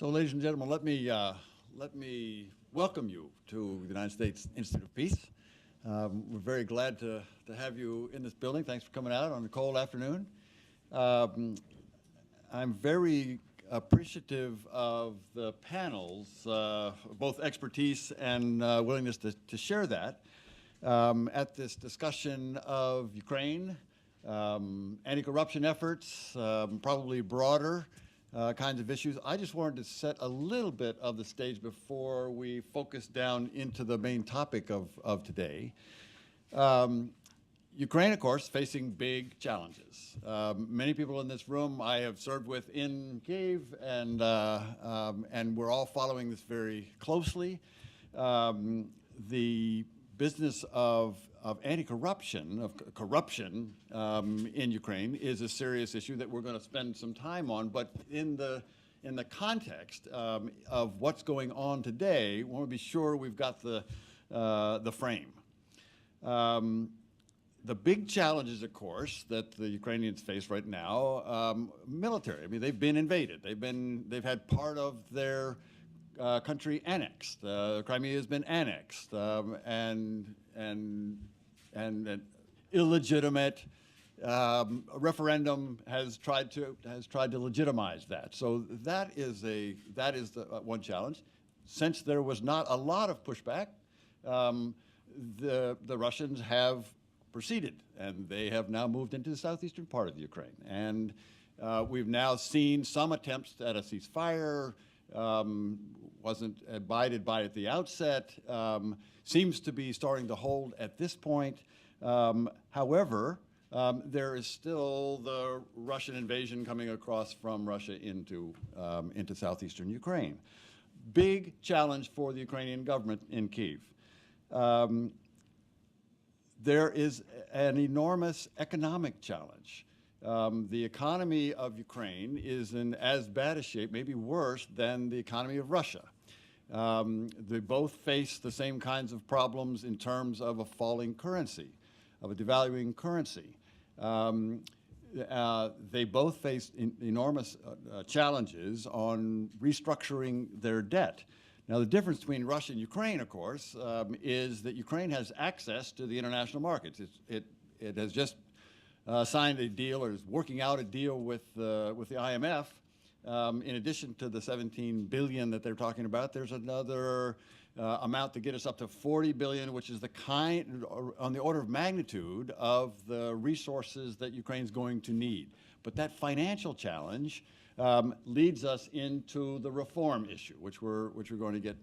So, ladies and gentlemen, let me welcome you to the United States Institute of Peace. We're very glad to have you in this building. Thanks for coming out on a cold afternoon. I'm very appreciative of the panel's both expertise and willingness to share that at this discussion of Ukraine, anti-corruption efforts, probably broader kinds of issues. I just wanted to set a little bit of the stage before we focus down into the main topic of today. Ukraine, of course, facing big challenges. Many people in this room I have served with in Kyiv, and we're all following this very closely. The business of anti-corruption, of corruption in Ukraine is a serious issue that we're going to spend some time on. But in the context of what's going on today, we want to be sure we've got the frame. The big challenges, of course, that the Ukrainians face right now, military. I mean, they've been invaded. They've had part of their country annexed. Crimea has been annexed, and an illegitimate referendum has tried to legitimize that. So that is the one challenge. Since there was not a lot of pushback, the Russians have proceeded, and they have now moved into the southeastern part of Ukraine. And we've now seen some attempts at a ceasefire. Wasn't abided by at the outset, seems to be starting to hold at this point. However, there is still the Russian invasion coming across from Russia into southeastern Ukraine. Big challenge for the Ukrainian government in Kyiv. There is an enormous economic challenge. The economy of Ukraine is in as bad a shape, maybe worse, than the economy of Russia. They both face the same kinds of problems in terms of a falling currency, of a devaluing currency. They both face enormous challenges on restructuring their debt. Now, the difference between Russia and Ukraine, of course, is that Ukraine has access to the international markets. It has just signed a deal, or is working out a deal with the IMF. In addition to the 17 billion that they're talking about, there's another amount to get us up to 40 billion, which is the kind, on the order of magnitude of the resources that Ukraine's going to need. But that financial challenge leads us into the reform issue, which we're going to get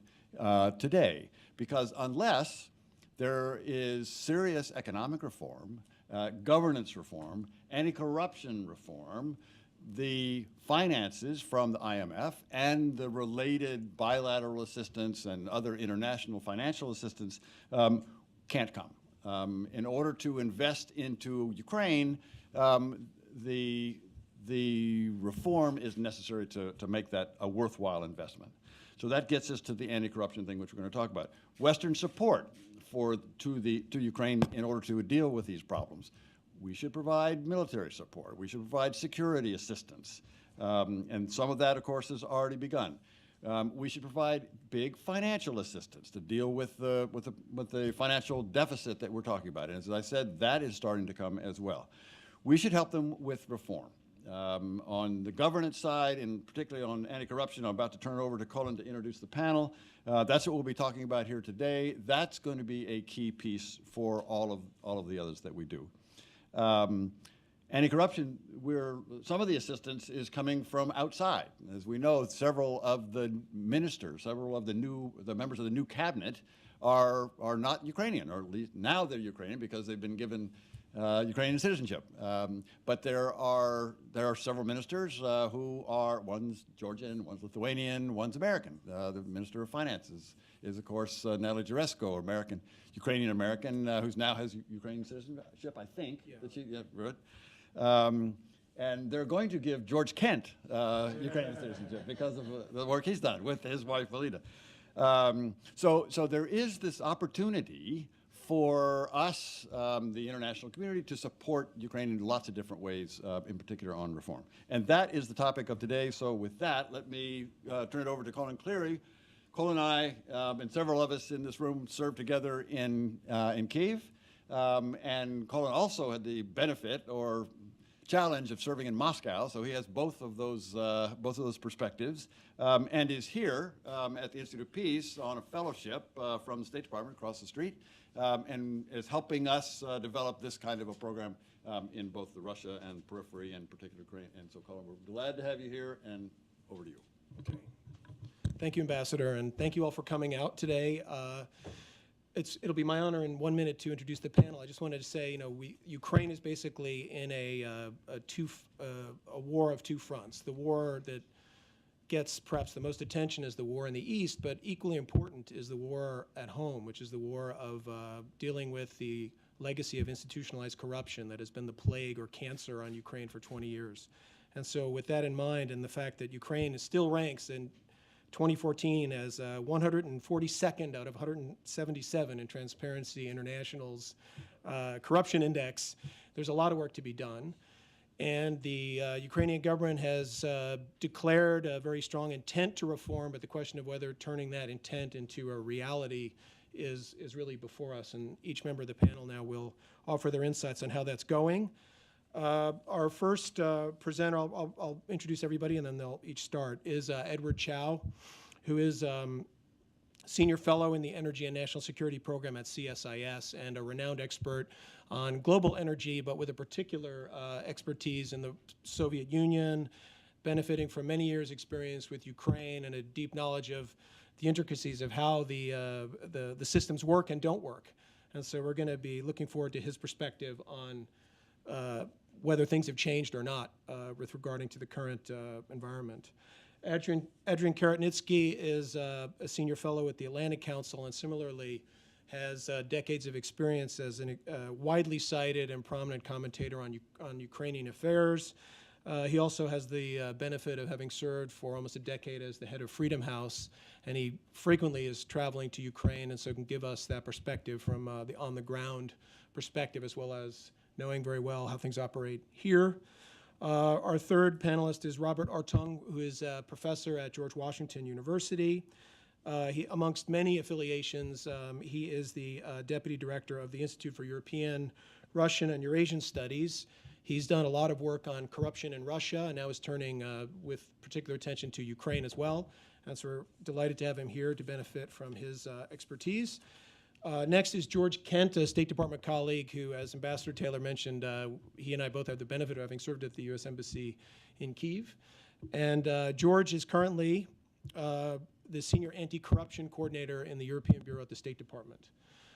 today, because unless there is serious economic reform, governance reform, anti-corruption reform, the finances from the IMF and the related bilateral assistance and other international financial assistance can't come. In order to invest into Ukraine, the reform is necessary to make that a worthwhile investment. So that gets us to the anti-corruption thing, which we're going to talk about. Western support to Ukraine in order to deal with these problems. We should provide military support. We should provide security assistance. And some of that, of course, has already begun. We should provide big financial assistance to deal with the financial deficit that we're talking about. And as I said, that is starting to come as well. We should help them with reform. On the governance side, and particularly on anti-corruption, I'm about to turn it over to Colin to introduce the panel. That's what we'll be talking about here today. That's going to be a key piece for all of the others that we do. Anti-corruption, some of the assistance is coming from outside. As we know, several of the ministers, several of the members of the new cabinet are not Ukrainian, or at least now they're Ukrainian because they've been given Ukrainian citizenship. But there are several ministers who are, one's Georgian, one's Lithuanian, one's American. The Minister of Finance is of course, Natalie Jaresko, Ukrainian-American, who now has Ukrainian citizenship, I think. Yeah. And they're going to give George Kent Ukrainian citizenship because of the work he's done with his wife, Valida. So there is this opportunity for us, the international community, to support Ukraine in lots of different ways, in particular on reform. And that is the topic of today. So with that, let me turn it over to Colin Cleary. Colin and I, and several of us in this room, served together in Kyiv. And Colin also had the benefit or challenge of serving in Moscow, so he has both of those perspectives, and is here at the Institute of Peace on a fellowship from the State Department across the street, and is helping us develop this kind of a program in both the Russia and periphery, and particular Ukraine. And so, Colin, we're glad to have you here, and over to you. Okay. Thank you, Ambassador, and thank you all for coming out today. It'll be my honor in 1 minute to introduce the panel. I just wanted to say, Ukraine is basically in a war of two fronts. The war that gets perhaps the most attention is the war in the East, but equally important is the war at home, which is the war of dealing with the legacy of institutionalized corruption that has been the plague or cancer on Ukraine for 20 years. And so with that in mind, and the fact that Ukraine still ranks in 2014 as 142nd out of 177 in Transparency International's corruption index, there's a lot of work to be done. And the Ukrainian government has declared a very strong intent to reform, but the question of whether turning that intent into a reality is really before us. And each member of the panel now will offer their insights on how that's going. Our first presenter, I'll introduce everybody and then they'll each start, is Edward Chow, who is Senior Fellow in the Energy and National Security Program at CSIS and a renowned expert on global energy, but with a particular expertise in the Soviet Union, benefiting from many years' experience with Ukraine and a deep knowledge of the intricacies of how the systems work and don't work. And so we're going to be looking forward to his perspective on whether things have changed or not with regarding to the current environment. Adrian Karatnitsky is a senior fellow at the Atlantic Council and similarly has decades of experience as a widely cited and prominent commentator on Ukrainian affairs. He also has the benefit of having served for almost a decade as the head of Freedom House, and he frequently is traveling to Ukraine and so can give us that perspective from the on-the-ground perspective as well as knowing very well how things operate here. Our third panelist is Robert Artung, who is a professor at George Washington University. Amongst many affiliations, he is the deputy director of the Institute for European, Russian, and Eurasian Studies. He's done a lot of work on corruption in Russia and now is turning with particular attention to Ukraine as well. And so we're delighted to have him here to benefit from his expertise. Next is George Kent, a State Department colleague who, as Ambassador Taylor mentioned, he and I both have the benefit of having served at the U.S. Embassy in Kyiv. And George is currently the Senior Anti-Corruption Coordinator in the European Bureau at the State Department.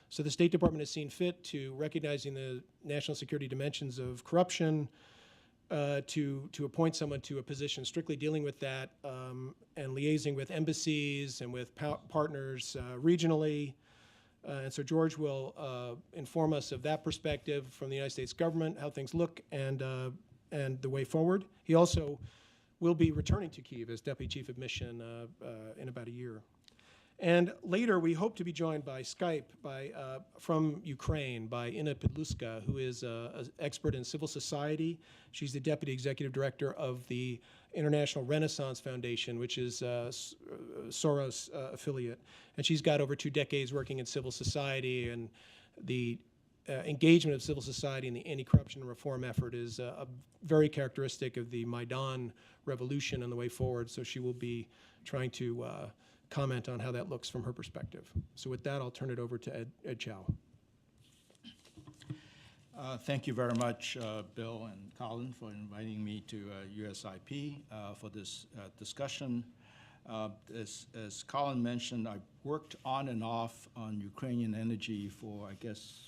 So the State Department has seen fit to recognizing the national security dimensions of corruption, to appoint someone to a position strictly dealing with that and liaising with embassies and with partners regionally. And so George will inform us of that perspective from the United States government, how things look, and the way forward. He also will be returning to Kyiv as Deputy Chief of Mission in about a year. And later, we hope to be joined by Skype from Ukraine by Inna Pidluska, who is an expert in civil society. She's the Deputy Executive Director of the International Renaissance Foundation, which is a Soros affiliate. And she's got over 2 decades working in civil society, and the engagement of civil society in the anti-corruption and reform effort is a very characteristic of the Maidan revolution on the way forward. So she will be trying to comment on how that looks from her perspective. So with that, I'll turn it over to Ed Chow. Thank you very much, Bill and Colin, for inviting me to USIP for this discussion. As Colin mentioned, I've worked on and off on Ukrainian energy for, I guess,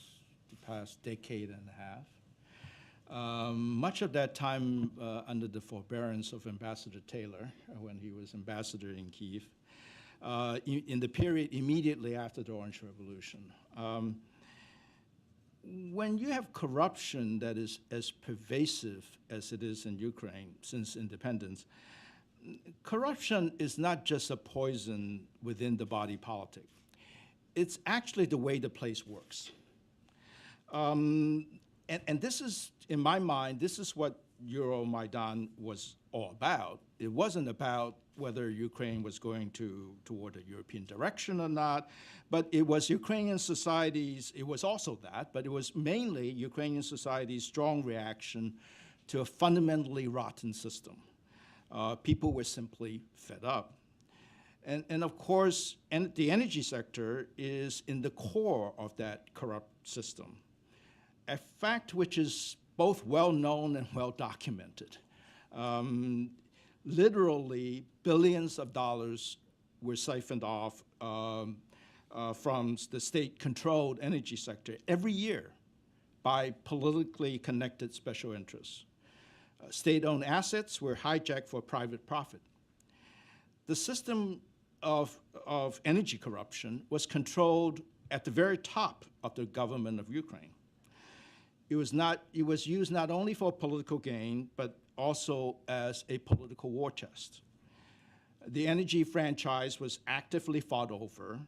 the past decade and a half. Much of that time under the forbearance of Ambassador Taylor when he was ambassador in Kyiv, in the period immediately after the Orange Revolution. When you have corruption that is as pervasive as it is in Ukraine since independence, corruption is not just a poison within the body politic. It's actually the way the place works. And this is, in my mind, this is what Euromaidan was all about. It wasn't about whether Ukraine was going toward a European direction or not, but it was Ukrainian society's, it was also that, but it was mainly Ukrainian society's strong reaction to a fundamentally rotten system. People were simply fed up. And of course, the energy sector is in the core of that corrupt system, a fact which is both well known and well documented. Literally, billions of dollars were siphoned off from the state-controlled energy sector every year by politically connected special interests. State-owned assets were hijacked for private profit. The system of energy corruption was controlled at the very top of the government of Ukraine. It was used not only for political gain, but also as a political war chest. The energy franchise was actively fought over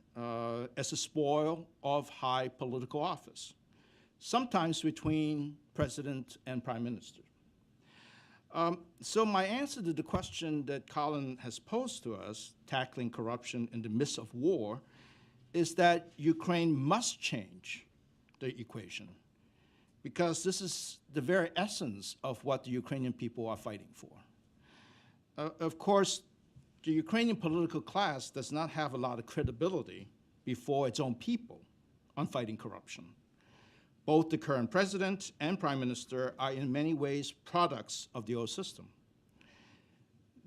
as a spoil of high political office, sometimes between president and prime minister. So my answer to the question that Colin has posed to us, tackling corruption in the midst of war, is that Ukraine must change the equation, because this is the very essence of what the Ukrainian people are fighting for. Of course, the Ukrainian political class does not have a lot of credibility before its own people on fighting corruption. Both the current president and prime minister are in many ways products of the old system.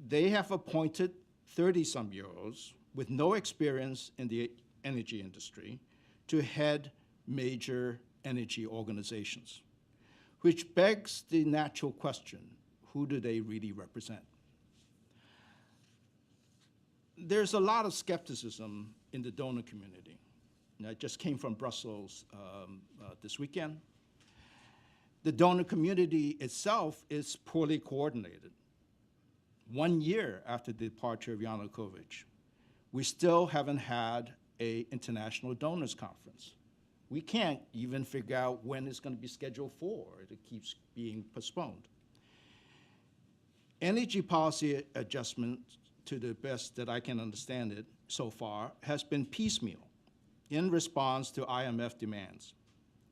They have appointed 30-some-year-olds with no experience in the energy industry to head major energy organizations, which begs the natural question, who do they really represent? There's a lot of skepticism in the donor community. I just came from Brussels this weekend. The donor community itself is poorly coordinated. 1 year after the departure of Yanukovych, we still haven't had an international donors conference. We can't even figure out when it's going to be scheduled for. It keeps being postponed. Energy policy adjustment, to the best that I can understand it so far, has been piecemeal in response to IMF demands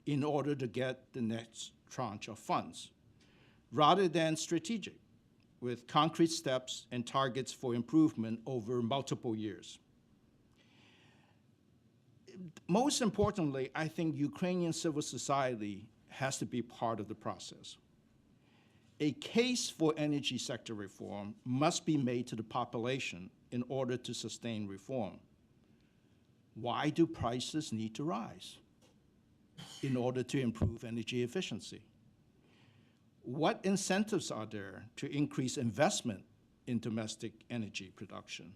in order to get the next tranche of funds, rather than strategic, with concrete steps and targets for improvement over multiple years. Most importantly, I think Ukrainian civil society has to be part of the process. A case for energy sector reform must be made to the population in order to sustain reform. Why do prices need to rise? In order to improve energy efficiency. What incentives are there to increase investment in domestic energy production,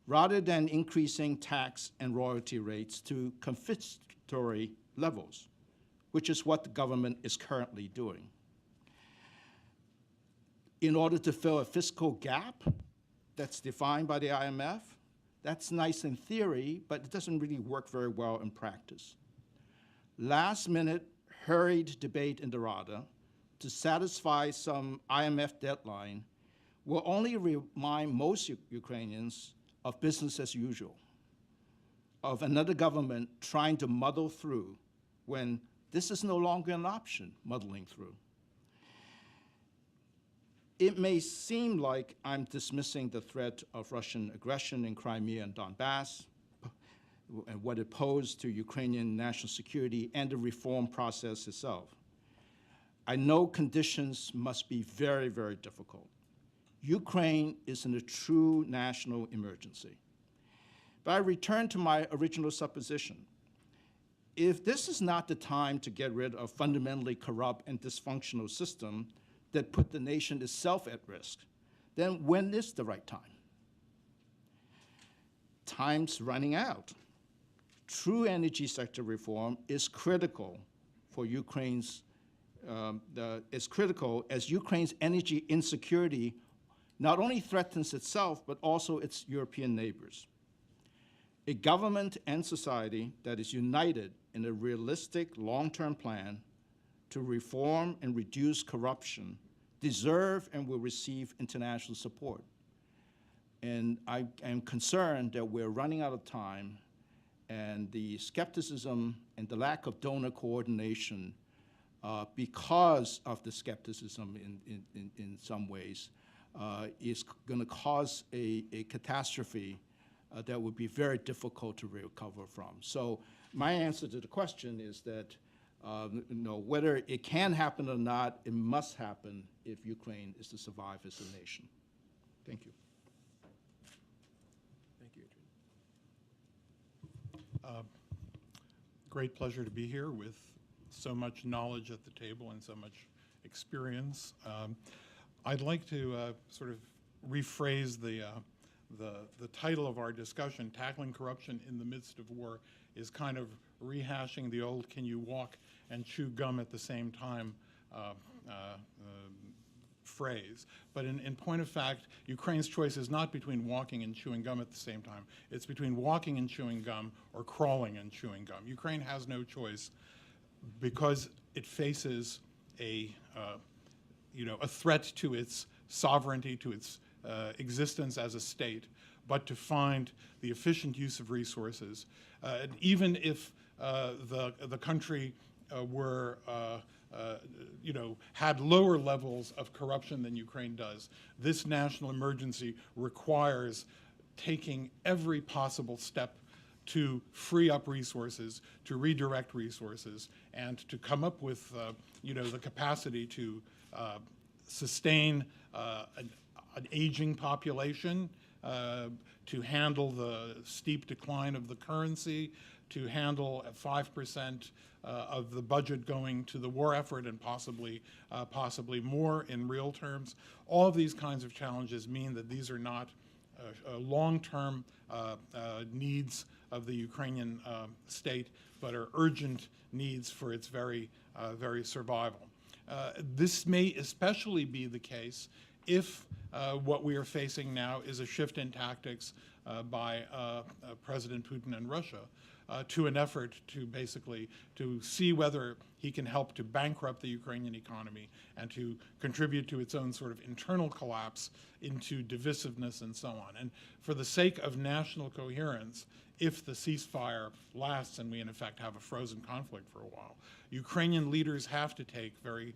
rather than increasing tax and royalty rates to confiscatory levels, which is what the government is currently doing? In order to fill a fiscal gap that's defined by the IMF, that's nice in theory, but it doesn't really work very well in practice. Last-minute, hurried debate in the Rada to satisfy some IMF deadline will only remind most Ukrainians of business as usual, of another government trying to muddle through when this is no longer an option, muddling through. It may seem like I'm dismissing the threat of Russian aggression in Crimea and Donbass, and what it posed to Ukrainian national security and the reform process itself. I know conditions must be very, very difficult. Ukraine is in a true national emergency. But I return to my original supposition. If this is not the time to get rid of fundamentally corrupt and dysfunctional system that put the nation itself at risk, then when is the right time? Time's running out. True energy sector reform is critical for Ukraine's, is critical as Ukraine's energy insecurity not only threatens itself, but also its European neighbors. A government and society that is united in a realistic long-term plan to reform and reduce corruption deserve and will receive international support. And I am concerned that we're running out of time, and the skepticism and the lack of donor coordination because of the skepticism in some ways is going to cause a catastrophe that would be very difficult to recover from. So my answer to the question is that whether it can happen or not, it must happen if Ukraine is to survive as a nation. Thank you. Thank you, Adrian. Great pleasure to be here with so much knowledge at the table and so much experience. I'd like to sort of rephrase the title of our discussion. Tackling corruption in the midst of war is kind of rehashing the old "can you walk and chew gum at the same time" phrase. But in point of fact, Ukraine's choice is not between walking and chewing gum at the same time. It's between walking and chewing gum or crawling and chewing gum. Ukraine has no choice because it faces a threat to its sovereignty, to its existence as a state, but to find the efficient use of resources. And even if the country were had lower levels of corruption than Ukraine does, this national emergency requires taking every possible step to free up resources, to redirect resources, and to come up with the capacity to sustain an aging population, to handle the steep decline of the currency, to handle 5% of the budget going to the war effort and possibly more in real terms. All of these kinds of challenges mean that these are not long-term needs of the Ukrainian state, but are urgent needs for its very survival. This may especially be the case if what we are facing now is a shift in tactics by President Putin and Russia to an effort to basically to see whether he can help to bankrupt the Ukrainian economy and to contribute to its own sort of internal collapse into divisiveness and so on. And for the sake of national coherence, if the ceasefire lasts and we in effect have a frozen conflict for a while, Ukrainian leaders have to take very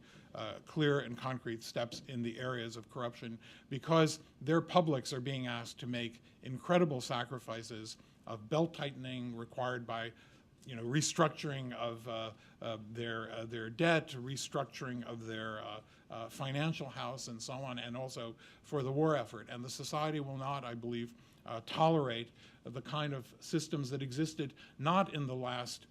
clear and concrete steps in the areas of corruption because their publics are being asked to make incredible sacrifices of belt tightening required by restructuring of their debt, restructuring of their financial house and so on, and also for the war effort. And the society will not, I believe, tolerate the kind of systems that existed not in the last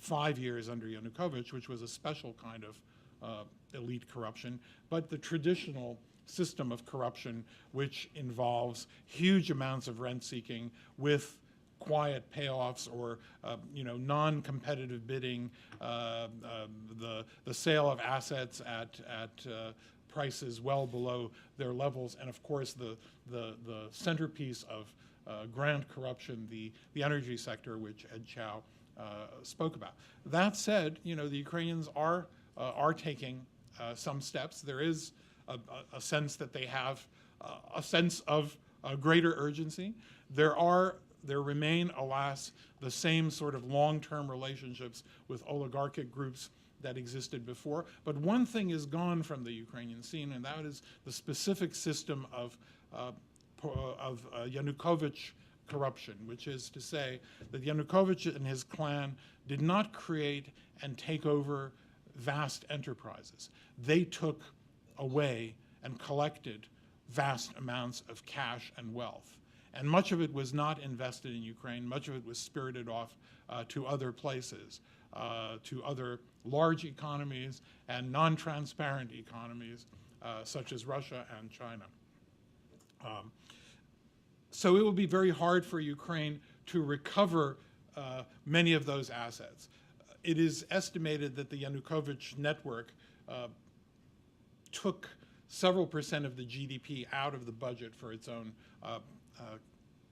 5 years under Yanukovych, which was a special kind of elite corruption, but the traditional system of corruption, which involves huge amounts of rent seeking with quiet payoffs or non-competitive bidding, the sale of assets at prices well below their levels, and of course the centerpiece of grand corruption, the energy sector, which Ed Chow spoke about. That said, the Ukrainians are taking some steps. There is a sense that they have a sense of greater urgency. There remain, alas, the same sort of long-term relationships with oligarchic groups that existed before. But one thing is gone from the Ukrainian scene, and that is the specific system of Yanukovych corruption, which is to say that Yanukovych and his clan did not create and take over vast enterprises. They took away and collected vast amounts of cash and wealth. And much of it was not invested in Ukraine. Much of it was spirited off to other places, to other large economies and non-transparent economies, such as Russia and China. So it will be very hard for Ukraine to recover many of those assets. It is estimated that the Yanukovych network took several percent of the GDP out of the budget for its own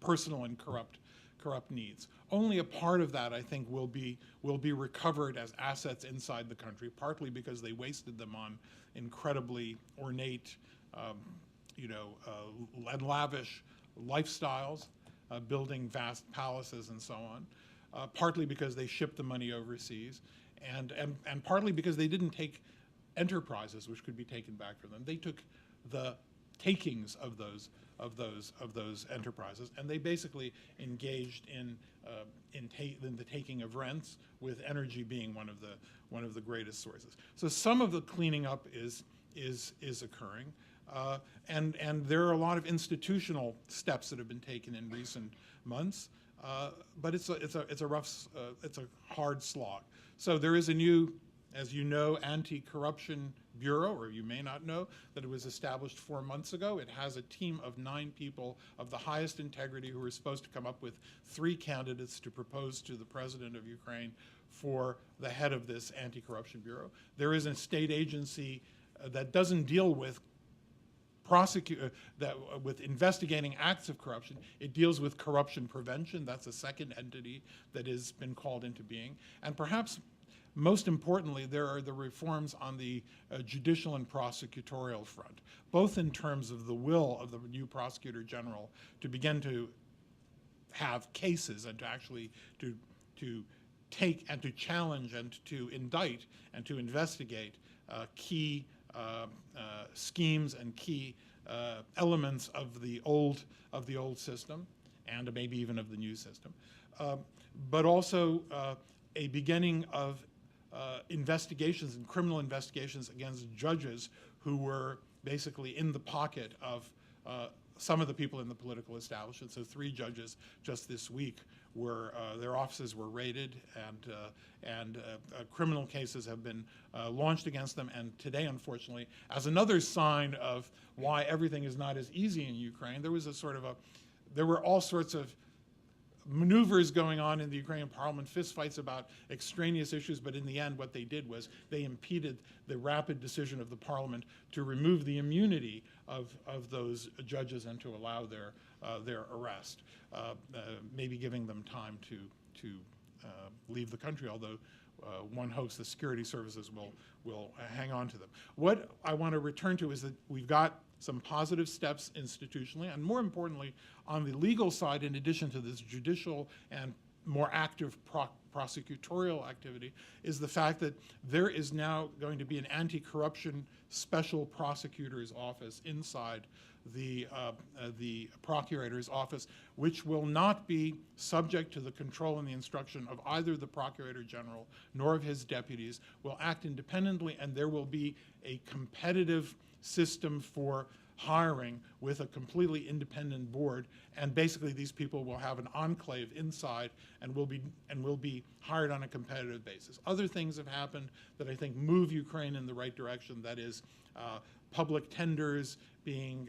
personal and corrupt corrupt needs. Only a part of that, I think, will be recovered as assets inside the country, partly because they wasted them on incredibly ornate, and lavish lifestyles, building vast palaces and so on, partly because they shipped the money overseas, and partly because they didn't take enterprises which could be taken back from them. They took the takings of those enterprises, and they basically engaged in the taking of rents, with energy being one of the greatest sources. So some of the cleaning up is occurring, and there are a lot of institutional steps that have been taken in recent months, but it's a hard slog. So there is a new, as you know, anti-corruption bureau, or you may not know that it was established 4 months ago. It has a team of 9 people of the highest integrity who are supposed to come up with 3 candidates to propose to the president of Ukraine for the head of this anti-corruption bureau. There is a state agency that doesn't deal with with investigating acts of corruption. It deals with corruption prevention. That's a second entity that has been called into being. And perhaps most importantly, there are the reforms on the judicial and prosecutorial front, both in terms of the will of the new prosecutor general to begin to have cases and to actually to take and to challenge and to indict and to investigate key schemes and key elements of the old system, and maybe even of the new system, but also a beginning of investigations and criminal investigations against judges who were basically in the pocket of some of the people in the political establishment. So 3 judges just this week were their offices were raided, and criminal cases have been launched against them. And today, unfortunately, as another sign of why everything is not as easy in Ukraine, there was there were all sorts of maneuvers going on in the Ukrainian parliament, fistfights about extraneous issues, but in the end what they did was they impeded the rapid decision of the parliament to remove the immunity of those judges and to allow their arrest, maybe giving them time to leave the country, although one hopes the security services will hang on to them. What I want to return to is that we've got some positive steps institutionally, and more importantly, on the legal side, in addition to this judicial and more active prosecutorial activity, is the fact that there is now going to be an anti-corruption special prosecutor's office inside the procurator's office, which will not be subject to the control and the instruction of either the procurator general nor of his deputies, will act independently, and there will be a competitive system for hiring with a completely independent board, and basically these people will have an enclave inside and will be hired on a competitive basis. Other things have happened that I think move Ukraine in the right direction. That is, public tenders being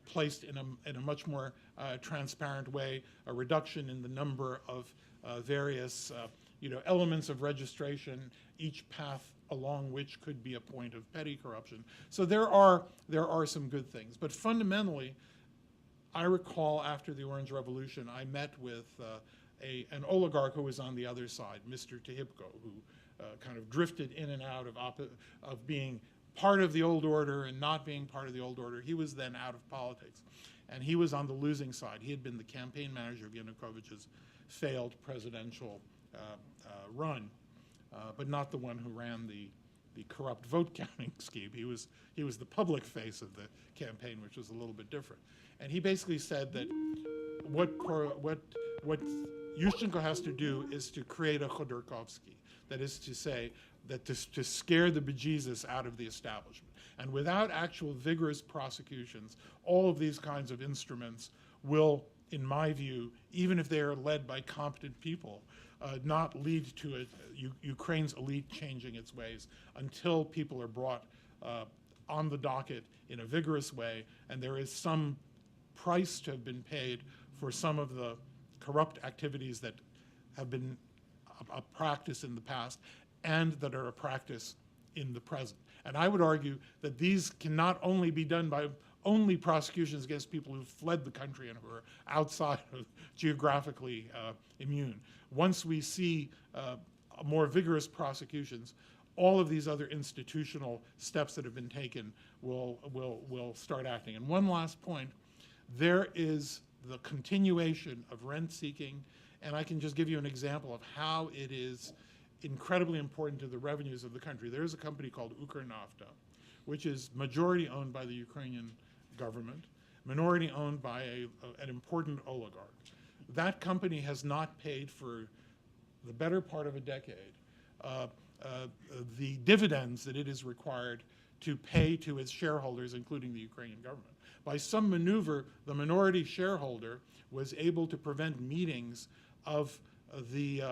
placed in a much more transparent way, a reduction in the number of various elements of registration, each path along which could be a point of petty corruption. So there are some good things. But fundamentally, I recall after the Orange Revolution, I met with an oligarch who was on the other side, Mr. Tehipko, who kind of drifted in and out of being part of the old order and not being part of the old order. He was then out of politics, and he was on the losing side. He had been the campaign manager of Yanukovych's failed presidential run, but not the one who ran the corrupt vote counting scheme. He was the public face of the campaign, which was a little bit different. And he basically said that what Yushchenko has to do is to create a Khodorkovsky. That is to say, that to scare the bejesus out of the establishment. And without actual vigorous prosecutions, all of these kinds of instruments will, in my view, even if they are led by competent people, not lead to Ukraine's elite changing its ways until people are brought on the docket in a vigorous way, and there is some price to have been paid for some of the corrupt activities that have been a practice in the past and that are a practice in the present. And I would argue that these can not only be done by only prosecutions against people who fled the country and who are outside of geographically immune. Once we see more vigorous prosecutions, all of these other institutional steps that have been taken will start acting. And one last point, there is the continuation of rent seeking, and I can just give you an example of how it is incredibly important to the revenues of the country. There is a company called Ukernafta, which is majority owned by the Ukrainian government, minority owned by an important oligarch. That company has not paid for the better part of a decade the dividends that it is required to pay to its shareholders, including the Ukrainian government. By some maneuver, the minority shareholder was able to prevent meetings of the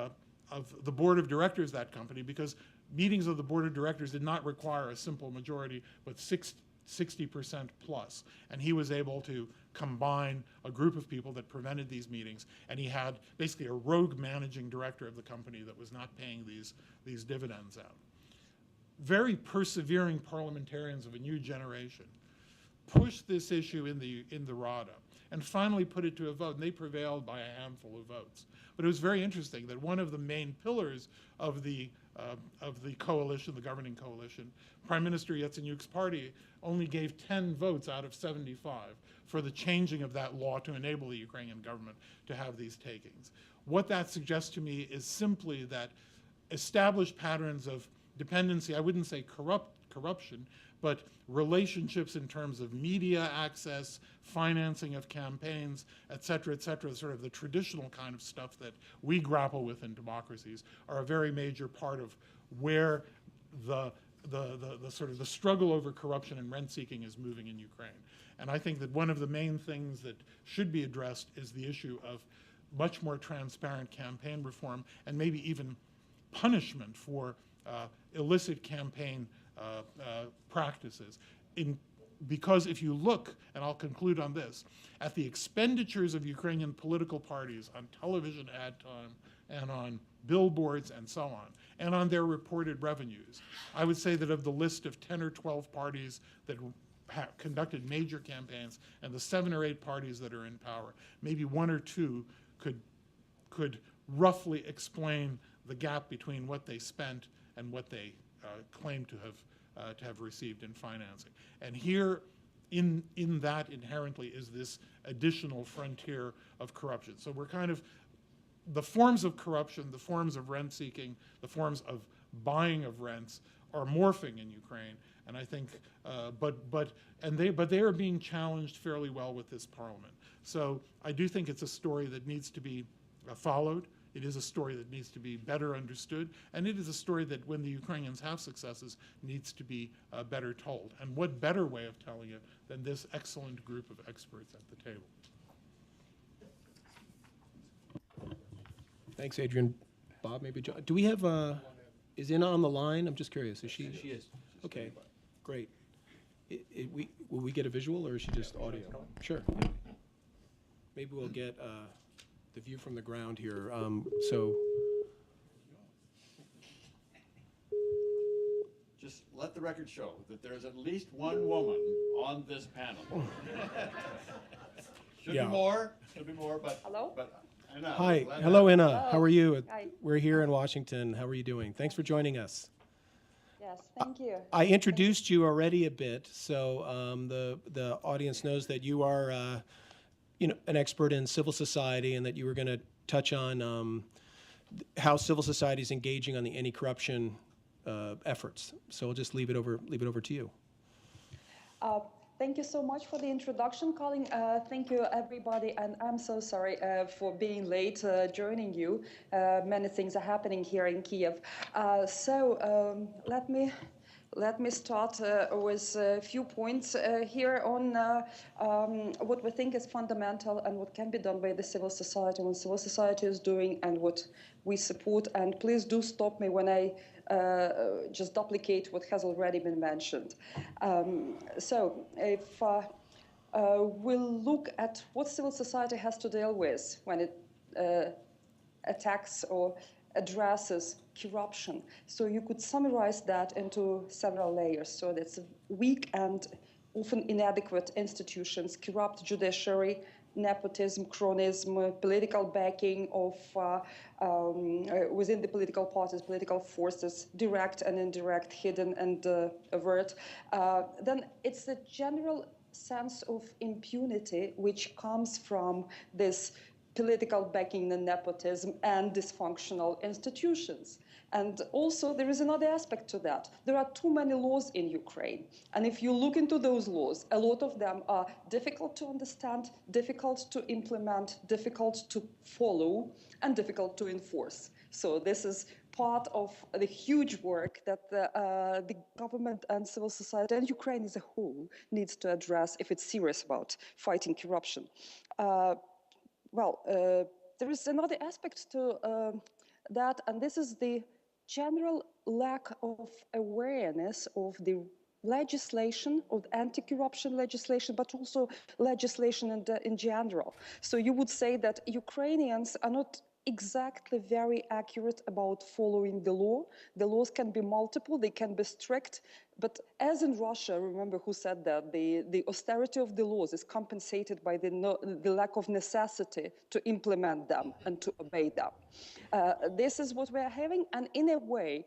board of directors of that company, because meetings of the board of directors did not require a simple majority, but 60% plus. And he was able to combine a group of people that prevented these meetings, and he had basically a rogue managing director of the company that was not paying these dividends out. Very persevering parliamentarians of a new generation pushed this issue in the Rada and finally put it to a vote, and they prevailed by a handful of votes. But it was very interesting that one of the main pillars of the coalition, the governing coalition, Prime Minister Yatsenyuk's party, only gave 10 votes out of 75 for the changing of that law to enable the Ukrainian government to have these takings. What that suggests to me is simply that established patterns of dependency, I wouldn't say corruption, but relationships in terms of media access, financing of campaigns, et cetera, sort of the traditional kind of stuff that we grapple with in democracies, are a very major part of where the sort of the struggle over corruption and rent seeking is moving in Ukraine. And I think that one of the main things that should be addressed is the issue of much more transparent campaign reform, and maybe even punishment for illicit campaign practices. Because if you look, and I'll conclude on this, at the expenditures of Ukrainian political parties on television ad time and on billboards and so on, and on their reported revenues, I would say that of the list of 10 or 12 parties that conducted major campaigns and the 7 or 8 parties that are in power, maybe 1 or 2 could roughly explain the gap between what they spent and what they claim to have received in financing. And here, in that inherently is this additional frontier of corruption. So we're kind of, the forms of corruption, the forms of rent seeking, the forms of buying of rents are morphing in Ukraine. And I think, but they are being challenged fairly well with this parliament. So I do think it's a story that needs to be followed. It is a story that needs to be better understood, and it is a story that, when the Ukrainians have successes, needs to be better told. And what better way of telling it than this excellent group of experts at the table? Thanks, Adrian. Bob, maybe John. Do we have is Inna on the line? I'm just curious. Is she? She is. Okay, great. Will we get a visual, or is she just audio? Sure. Maybe we'll get the view from the ground here. Just let the record show that there's at least one woman on this panel. Should Yeah. be more, but. Hello? But Inna, Hi, let hello, her- Inna. How are you? Hi. We're here in Washington. How are you doing? Thanks for joining us. Yes, thank you. I introduced you already a bit, so the audience knows that you are, an expert in civil society, and that you were going to touch on how civil society is engaging on the anti-corruption efforts. So I'll just leave it over to you. Thank you so much for the introduction, Colin. Thank you, everybody, and I'm so sorry for being late joining you. Many things are happening here in Kiev. Let me start with a few points here on what we think is fundamental and what can be done by the civil society, what civil society is doing, and what we support. And please do stop me when I just duplicate what has already been mentioned. So if we'll look at what civil society has to deal with when it attacks or addresses corruption. So you could summarize that into several layers. So that's weak and often inadequate institutions, corrupt judiciary, nepotism, cronyism, political backing of within the political parties, political forces, direct and indirect, hidden and overt, then it's a general sense of impunity which comes from this political backing and nepotism and dysfunctional institutions. And also there is another aspect to that. There are too many laws in Ukraine. And if you look into those laws, a lot of them are difficult to understand, difficult to implement, difficult to follow, and difficult to enforce. So this is part of the huge work that the government and civil society and Ukraine as a whole needs to address if it's serious about fighting corruption. There is another aspect to that, and this is the general lack of awareness of the legislation, of anti-corruption legislation, but also legislation in general. So you would say that Ukrainians are not exactly very accurate about following the law. The laws can be multiple, they can be strict, but as in Russia, remember who said that, the austerity of the laws is compensated by the lack of necessity to implement them and to obey them. This is what we're having, and in a way,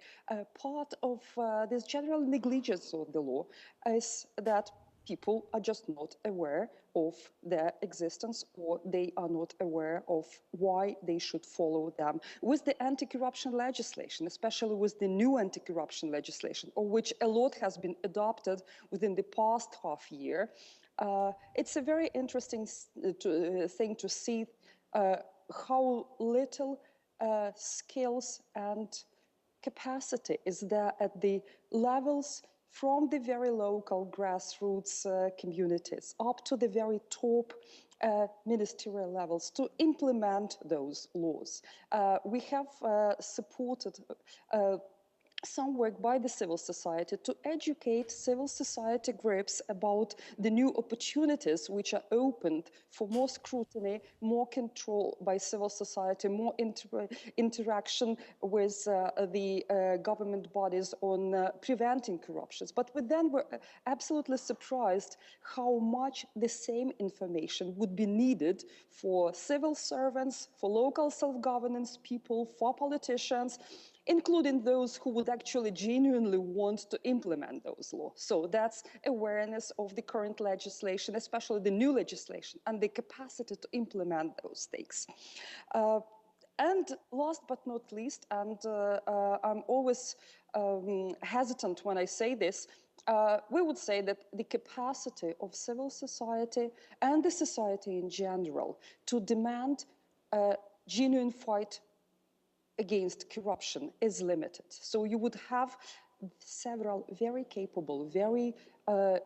part of this general negligence of the law is that people are just not aware of their existence, or they are not aware of why they should follow them. With the anti-corruption legislation, especially with the new anti-corruption legislation, of which a lot has been adopted within the past half year, it's a very interesting thing to see how little skills and capacity is there at the levels from the very local grassroots communities up to the very top ministerial levels to implement those laws. We have supported some work by the civil society to educate civil society groups about the new opportunities which are opened for more scrutiny, more control by civil society, more interaction with the government bodies on preventing corruptions. But we then were absolutely surprised how much the same information would be needed for civil servants, for local self-governance people, for politicians, including those who would actually genuinely want to implement those laws. So that's awareness of the current legislation, especially the new legislation, and the capacity to implement those things. And last but not least, and I'm always hesitant when I say this, we would say that the capacity of civil society and the society in general to demand a genuine fight against corruption is limited. So you would have several very capable, very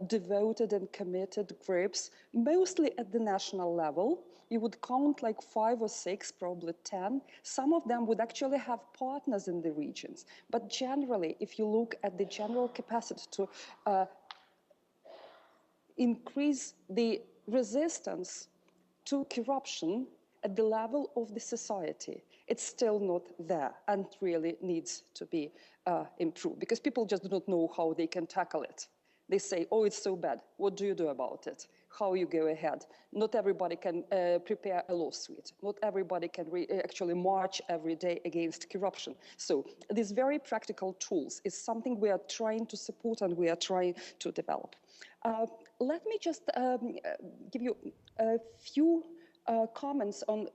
devoted and committed groups, mostly at the national level. You would count like 5 or 6, probably 10. Some of them would actually have partners in the regions. But generally, if you look at the general capacity to increase the resistance to corruption at the level of the society, it's still not there and really needs to be improved, because people just do not know how they can tackle it. They say, oh, it's so bad. What do you do about it? How you go ahead? Not everybody can prepare a lawsuit. Not everybody can actually march every day against corruption. So these very practical tools is something we are trying to support and we are trying to develop. Let me just give you a few comments on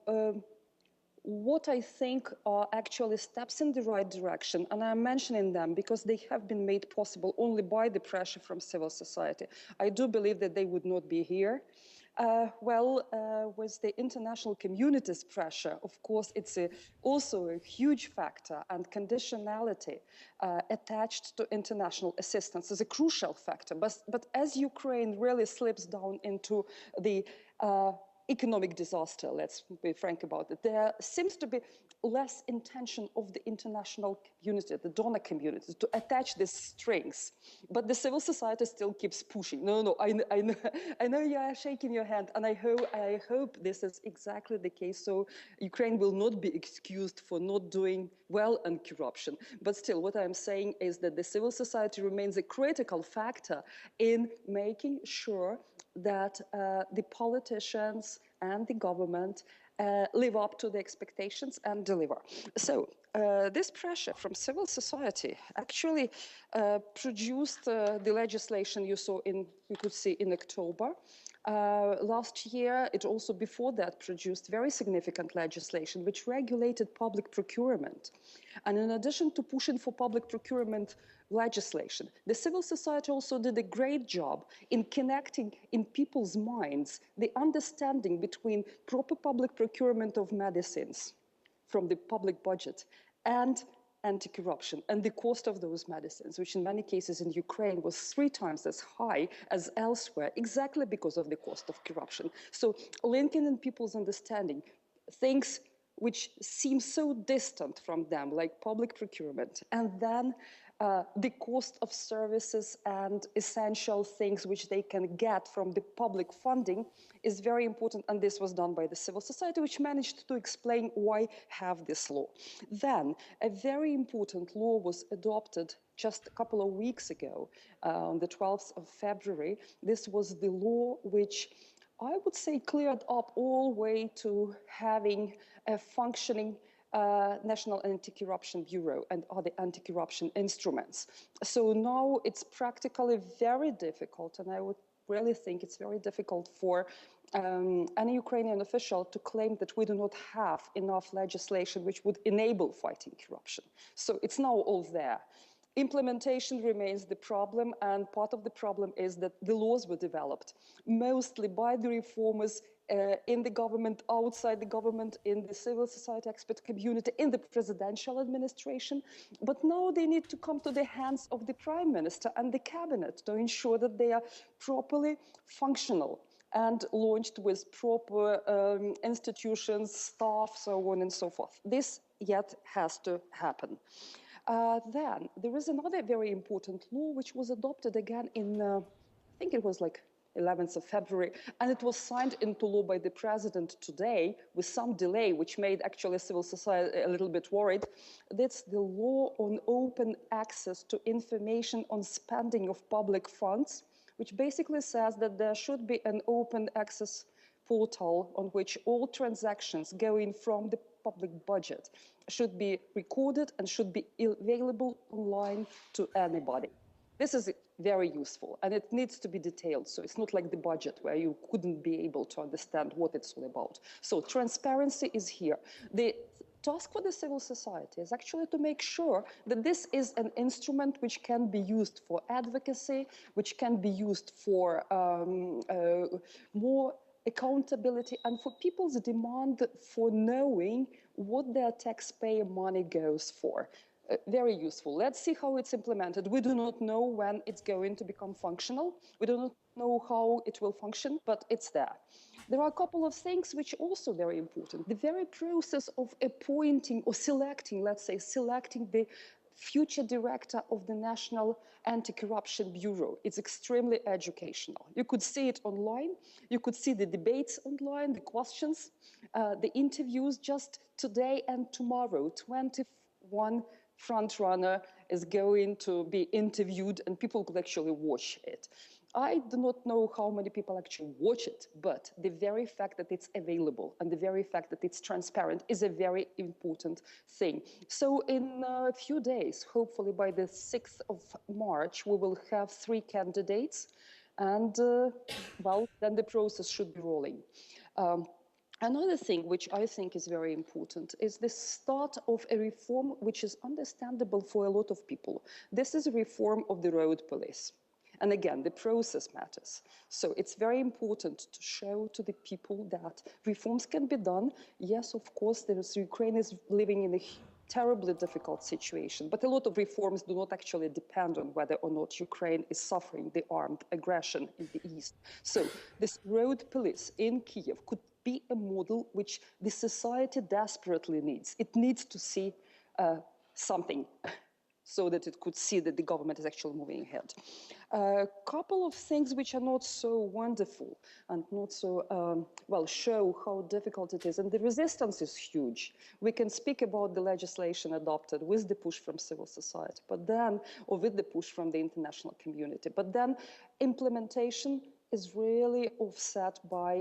what I think are actually steps in the right direction, and I'm mentioning them because they have been made possible only by the pressure from civil society. I do believe that they would not be here. With the international community's pressure, of course, it's also a huge factor, and conditionality attached to international assistance is a crucial factor. But as Ukraine really slips down into the economic disaster, let's be frank about it. There seems to be less intention of the international community, the donor community, to attach these strings. But the civil society still keeps pushing. No, I know you are shaking your hand, and I hope this is exactly the case. So Ukraine will not be excused for not doing well on corruption. But still, what I'm saying is that the civil society remains a critical factor in making sure that the politicians and the government live up to the expectations and deliver. So this pressure from civil society actually produced the legislation you could see in October. Last year, it also before that produced very significant legislation which regulated public procurement. And in addition to pushing for public procurement legislation, the civil society also did a great job in connecting in people's minds the understanding between proper public procurement of medicines from the public budget and anti-corruption and the cost of those medicines, which in many cases in Ukraine was 3 times as high as elsewhere, exactly because of the cost of corruption. So linking in people's understanding things which seem so distant from them, like public procurement, and then the cost of services and essential things which they can get from the public funding is very important, and this was done by the civil society, which managed to explain why have this law. Then a very important law was adopted just a couple of weeks ago, on the 12th of February. This was the law which I would say cleared up all the way to having a functioning National Anti-Corruption Bureau and other anti-corruption instruments. So now it's practically very difficult, and I would really think it's very difficult for any Ukrainian official to claim that we do not have enough legislation which would enable fighting corruption. So it's now all there. Implementation remains the problem, and part of the problem is that the laws were developed mostly by the reformers in the government, outside the government, in the civil society expert community, in the presidential administration. But now they need to come to the hands of the prime minister and the cabinet to ensure that they are properly functional and launched with proper institutions, staff, so on and so forth. This yet has to happen. Then there is another very important law which was adopted again in, I think it was like 11th of February, and it was signed into law by the president today with some delay, which made actually civil society a little bit worried. That's the law on open access to information on spending of public funds, which basically says that there should be an open access portal on which all transactions going from the public budget should be recorded and should be available online to anybody. This is very useful, and it needs to be detailed. So it's not like the budget where you couldn't be able to understand what it's all about. So transparency is here. The task for the civil society is actually to make sure that this is an instrument which can be used for advocacy, which can be used for more accountability, and for people's demand for knowing what their taxpayer money goes for. Very useful. Let's see how it's implemented. We do not know when it's going to become functional. We do not know how it will function, but it's there. There are a couple of things which are also very important. The very process of appointing or selecting, let's say, selecting the future director of the National Anti-Corruption Bureau. It's extremely educational. You could see it online. You could see the debates online, the questions, the interviews just today and tomorrow. 21 front runner is going to be interviewed, and people could actually watch it. I do not know how many people actually watch it, but the very fact that it's available and the very fact that it's transparent is a very important thing. So in a few days, hopefully by the 6th of March, we will have 3 candidates, and well, then the process should be rolling. Another thing which I think is very important is the start of a reform which is understandable for a lot of people. This is a reform of the road police. And again, the process matters. So it's very important to show to the people that reforms can be done. Yes, of course, Ukraine is living in a terribly difficult situation, but a lot of reforms do not actually depend on whether or not Ukraine is suffering the armed aggression in the east. So this road police in Kiev could be a model which the society desperately needs. It needs to see something so that it could see that the government is actually moving ahead. A couple of things which are not so wonderful and not so, well, show how difficult it is. And the resistance is huge. We can speak about the legislation adopted with the push from civil society, but then, or with the push from the international community. But then implementation is really offset by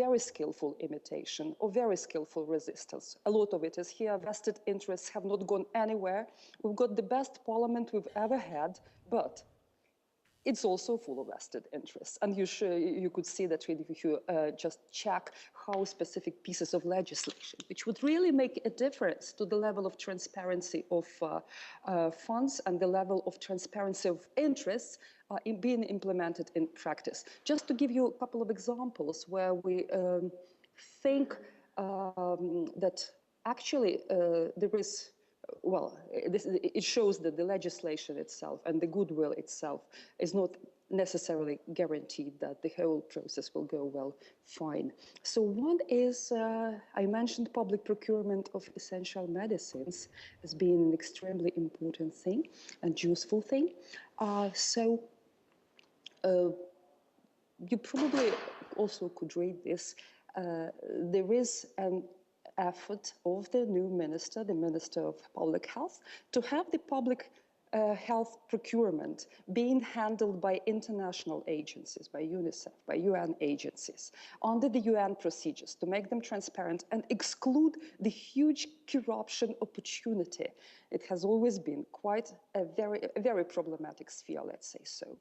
very skillful imitation or very skillful resistance. A lot of it is here. Vested interests have not gone anywhere. We've got the best parliament we've ever had, but it's also full of vested interests. And you could see that really if you just check how specific pieces of legislation, which would really make a difference to the level of transparency of funds and the level of transparency of interests being implemented in practice. Just to give you a couple of examples where we think that actually there is, well, it shows that the legislation itself and the goodwill itself is not necessarily guaranteed that the whole process will go well, fine. So one is, I mentioned public procurement of essential medicines as being an extremely important thing and useful thing. You probably also could read this. There is an effort of the new minister, the Minister of Public Health, to have the public health procurement being handled by international agencies, by UNICEF, by UN agencies, under the UN procedures, to make them transparent and exclude the huge corruption opportunity. It has always been quite a very problematic sphere, let's say so.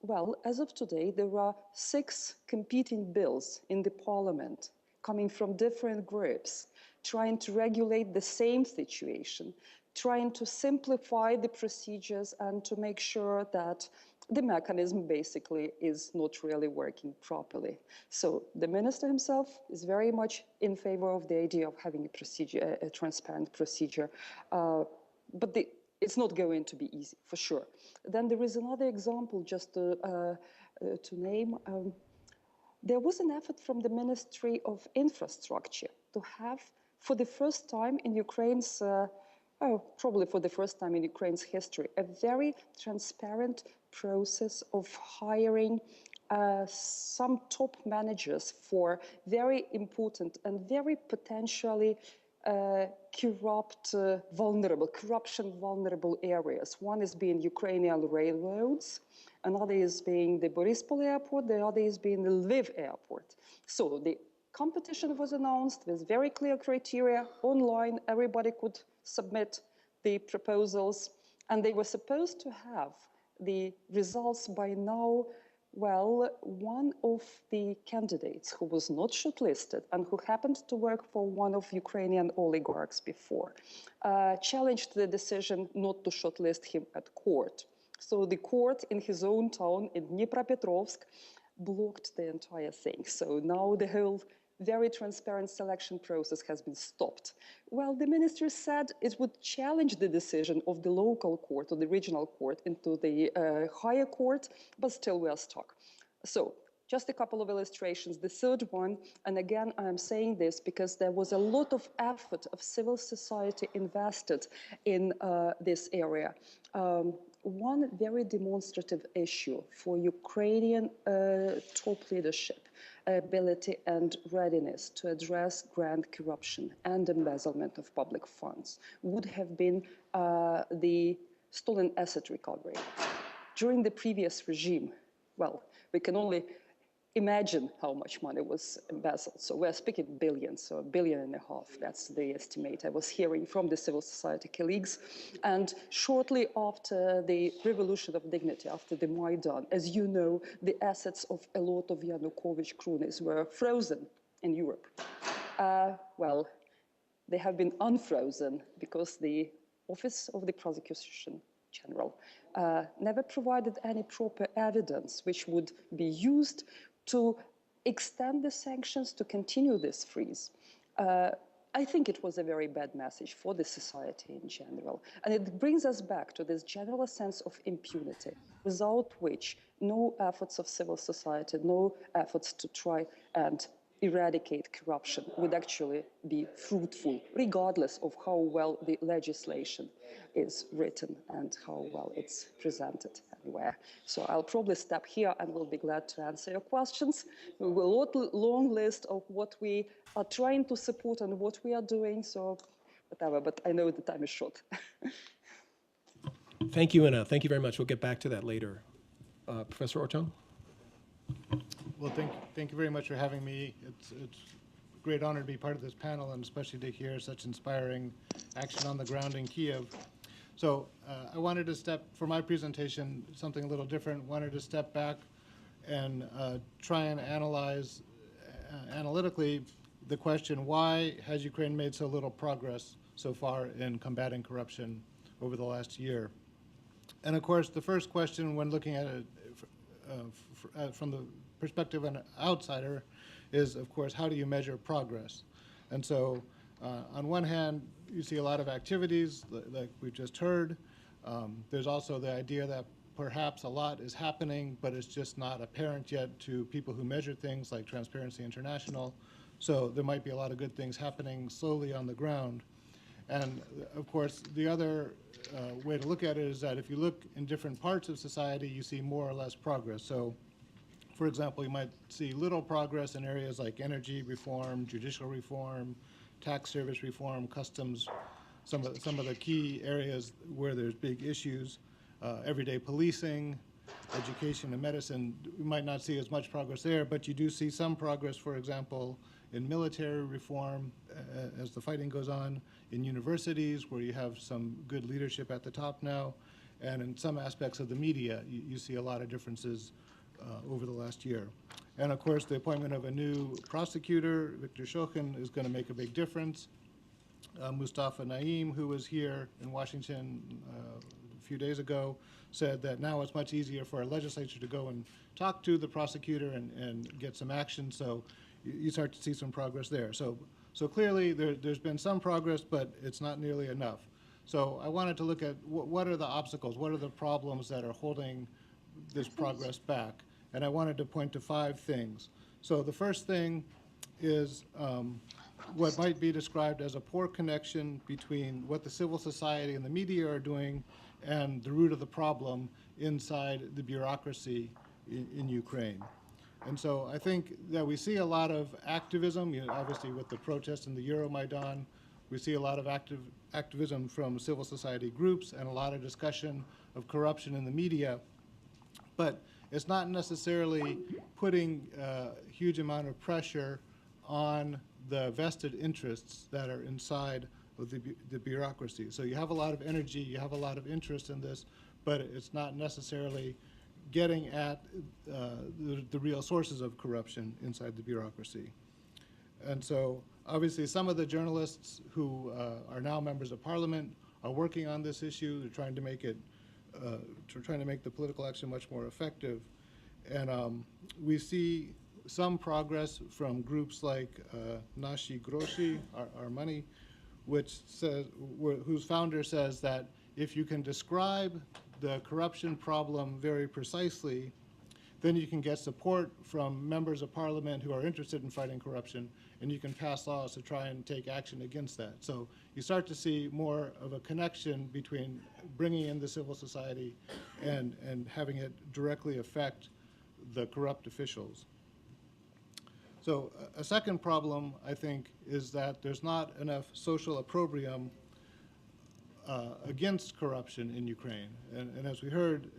Well, as of today, there are 6 competing bills in the parliament coming from different groups, trying to regulate the same situation, trying to simplify the procedures and to make sure that the mechanism basically is not really working properly. So the minister himself is very much in favor of the idea of having a procedure, a transparent procedure, but it's not going to be easy, for sure. Then there is another example, just to name. There was an effort from the Ministry of Infrastructure to have, for the first time in Ukraine's, probably for the first time in Ukraine's history, a very transparent process of hiring some top managers for very important and very potentially corruption vulnerable areas. One is being Ukrainian railroads, another is being the Borispol airport, the other is being the Lviv airport. So the competition was announced with very clear criteria online. Everybody could submit the proposals, and they were supposed to have the results by now. Well, one of the candidates who was not shortlisted and who happened to work for one of Ukrainian oligarchs before challenged the decision not to shortlist him at court. So the court in his own town in Dnipropetrovsk blocked the entire thing. So now the whole very transparent selection process has been stopped. Well, the minister said it would challenge the decision of the local court or the regional court into the higher court, but still we are stuck. So just a couple of illustrations. The third one, and again, I'm saying this because there was a lot of effort of civil society invested in this area. One very demonstrative issue for Ukrainian top leadership, ability and readiness to address grand corruption and embezzlement of public funds would have been the stolen asset recovery. During the previous regime, well, we can only imagine how much money was embezzled. So we're speaking billions, so $1.5 billion, that's the estimate I was hearing from the civil society colleagues. And shortly after the revolution of dignity, after the Maidan, as you know, the assets of a lot of Yanukovych cronies were frozen in Europe. Well, they have been unfrozen because the Office of the Prosecution General never provided any proper evidence which would be used to extend the sanctions, to continue this freeze. I think it was a very bad message for the society in general. And it brings us back to this general sense of impunity, without which no efforts of civil society, no efforts to try and eradicate corruption would actually be fruitful, regardless of how well the legislation is written and how well it's presented anywhere. So I'll probably stop here and will be glad to answer your questions. We have a long list of what we are trying to support and what we are doing, so whatever, but I know the time is short. Thank you, Anna. Thank you very much. We'll get back to that later. Professor Ortong? Well, thank you very much for having me. It's a great honor to be part of this panel, and especially to hear such inspiring action on the ground in Kiev. So I wanted to for my presentation, something a little different, wanted to step back and try and analyze analytically the question, why has Ukraine made so little progress so far in combating corruption over the last year? And of course, the first question when looking at it from the perspective of an outsider is, of course, how do you measure progress? And so on one hand, you see a lot of activities like we've just heard. There's also the idea that perhaps a lot is happening, but it's just not apparent yet to people who measure things like Transparency International. So there might be a lot of good things happening slowly on the ground. And of course, the other way to look at it is that if you look in different parts of society, you see more or less progress. So for example, you might see little progress in areas like energy reform, judicial reform, tax service reform, customs, some of the key areas where there's big issues, everyday policing, education and medicine. We might not see as much progress there, but you do see some progress, for example, in military reform as the fighting goes on, in universities where you have some good leadership at the top now, and in some aspects of the media, you see a lot of differences over the last year. And of course, the appointment of a new prosecutor, Viktor Shokhin, is going to make a big difference. Mustafa Naim, who was here in Washington a few days ago, said that now it's much easier for a legislature to go and talk to the prosecutor and get some action. So you start to see some progress there. So clearly there's been some progress, but it's not nearly enough. So I wanted to look at what are the obstacles, what are the problems that are holding this progress back. And I wanted to point to 5 things. So the first thing is what might be described as a poor connection between what the civil society and the media are doing and the root of the problem inside the bureaucracy in Ukraine. And so I think that we see a lot of activism, obviously with the protests in the Euromaidan, we see a lot of activism from civil society groups and a lot of discussion of corruption in the media. But it's not necessarily putting a huge amount of pressure on the vested interests that are inside of the bureaucracy. So you have a lot of energy, you have a lot of interest in this, but it's not necessarily getting at the real sources of corruption inside the bureaucracy. And so obviously some of the journalists who are now members of parliament are working on this issue. They're trying to make it trying to make the political action much more effective. And we see some progress from groups like Nashi Groshi, our money, which says, whose founder says that if you can describe the corruption problem very precisely, then you can get support from members of parliament who are interested in fighting corruption, and you can pass laws to try and take action against that. So you start to see more of a connection between bringing in the civil society and having it directly affect the corrupt officials. So a second problem, I think, is that there's not enough social opprobrium against corruption in Ukraine. And as we heard,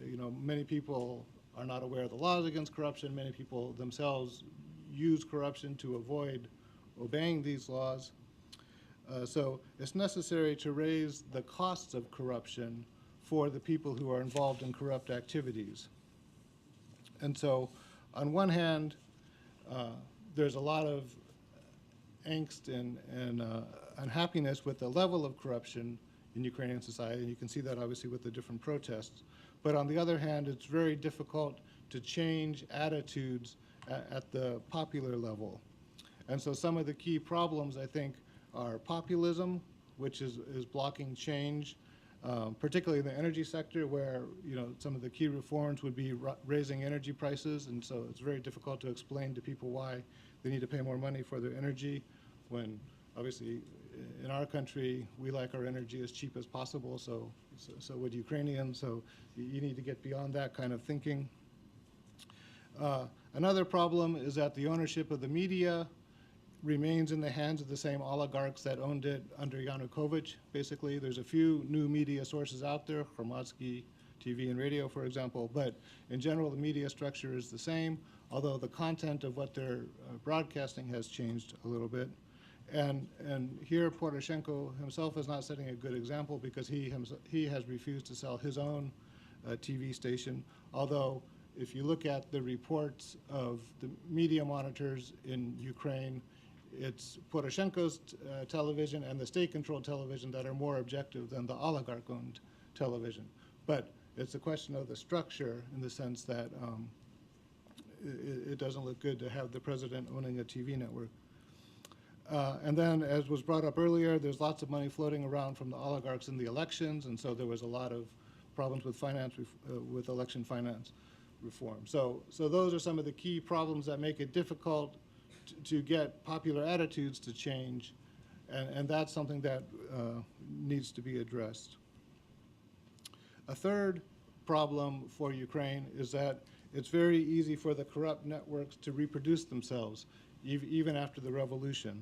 many people are not aware of the laws against corruption. Many people themselves use corruption to avoid obeying these laws. So it's necessary to raise the costs of corruption for the people who are involved in corrupt activities. And so on one hand, there's a lot of angst and unhappiness with the level of corruption in Ukrainian society, and you can see that obviously with the different protests. But on the other hand, it's very difficult to change attitudes at the popular level. And so some of the key problems, I think, are populism, which is blocking change, particularly in the energy sector, where some of the key reforms would be raising energy prices, and so it's very difficult to explain to people why they need to pay more money for their energy, when obviously in our country, we like our energy as cheap as possible, so would Ukrainians, so you need to get beyond that kind of thinking. Another problem is that the ownership of the media remains in the hands of the same oligarchs that owned it under Yanukovych, basically. There's a few new media sources out there, Hromadski TV and radio, for example, but in general, the media structure is the same, although the content of what they're broadcasting has changed a little bit. And here, Poroshenko himself is not setting a good example because he has refused to sell his own TV station, although if you look at the reports of the media monitors in Ukraine, it's Poroshenko's television and the state-controlled television that are more objective than the oligarch-owned television. But it's a question of the structure in the sense that it doesn't look good to have the president owning a TV network. And then, as was brought up earlier, there's lots of money floating around from the oligarchs in the elections, and so there was a lot of problems with finance, with election finance reform. So those are some of the key problems that make it difficult to get popular attitudes to change, and that's something that needs to be addressed. A third problem for Ukraine is that it's very easy for the corrupt networks to reproduce themselves, even after the revolution.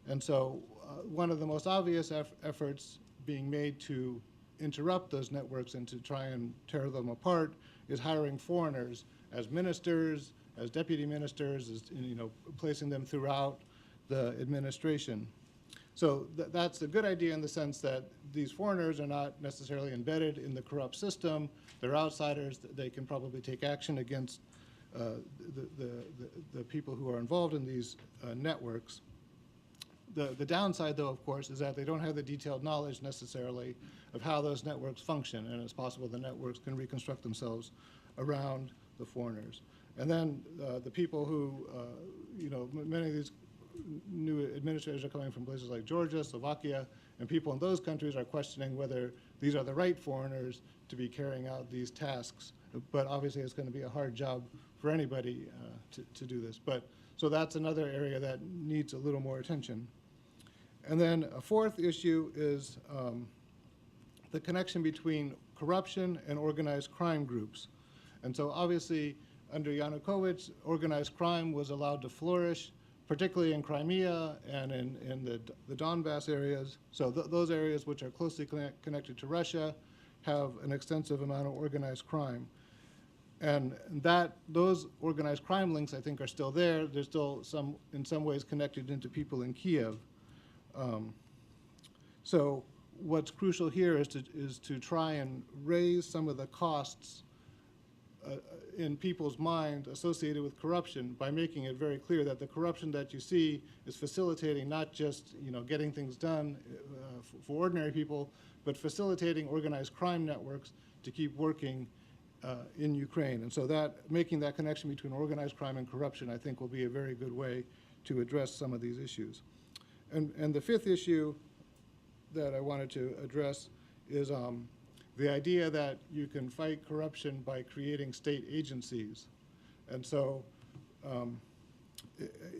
And so one of the most obvious efforts being made to interrupt those networks and to try and tear them apart is hiring foreigners as ministers, as deputy ministers, as, placing them throughout the administration. So that's a good idea in the sense that these foreigners are not necessarily embedded in the corrupt system. They're outsiders. They can probably take action against the people who are involved in these networks. The downside, though, of course, is that they don't have the detailed knowledge necessarily of how those networks function, and it's possible the networks can reconstruct themselves around the foreigners. And then the people who, many of these new administrators are coming from places like Georgia, Slovakia, and people in those countries are questioning whether these are the right foreigners to be carrying out these tasks. But obviously it's going to be a hard job for anybody to do this. So that's another area that needs a little more attention. And then a fourth issue is the connection between corruption and organized crime groups. And so obviously under Yanukovych, organized crime was allowed to flourish, particularly in Crimea and in the Donbass areas. So those areas which are closely connected to Russia have an extensive amount of organized crime. And those organized crime links, I think, are still there. They're still in some ways connected into people in Kiev. So what's crucial here is to try and raise some of the costs in people's mind associated with corruption by making it very clear that the corruption that you see is facilitating not just getting things done for ordinary people, but facilitating organized crime networks to keep working in Ukraine. And so making that connection between organized crime and corruption, I think, will be a very good way to address some of these issues. And the fifth issue that I wanted to address is the idea that you can fight corruption by creating state agencies. And so,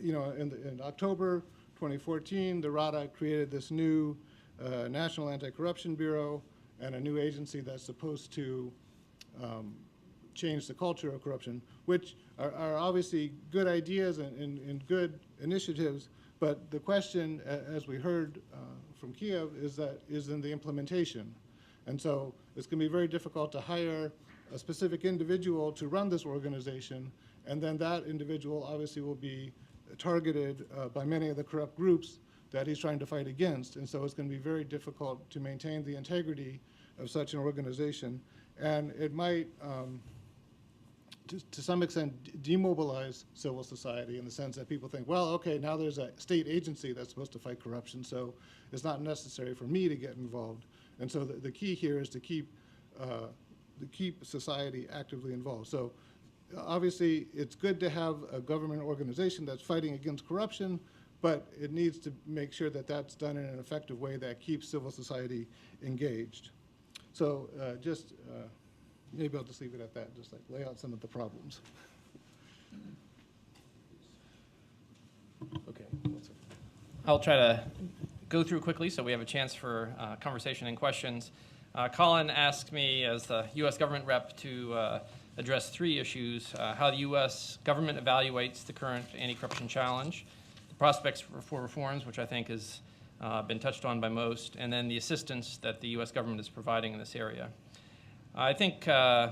in October 2014, the Rada created this new National Anti-Corruption Bureau and a new agency that's supposed to change the culture of corruption, which are obviously good ideas and good initiatives, but the question, as we heard from Kiev, is in the implementation. And so it's going to be very difficult to hire a specific individual to run this organization, and then that individual obviously will be targeted by many of the corrupt groups that he's trying to fight against. And so it's going to be very difficult to maintain the integrity of such an organization. And it might, to some extent, demobilize civil society in the sense that people think, well, okay, now there's a state agency that's supposed to fight corruption, so it's not necessary for me to get involved. And so the key here is to keep society actively involved. So obviously, it's good to have a government organization that's fighting against corruption, but it needs to make sure that that's done in an effective way that keeps civil society engaged. So maybe I'll just leave it at that, just like lay out some of the problems. Okay. I'll try to go through quickly so we have a chance for conversation and questions. Colin asked me as the U.S. government rep to address 3 issues: how the U.S. government evaluates the current anti-corruption challenge, the prospects for reforms, which I think has been touched on by most, and then the assistance that the U.S. government is providing in this area. I think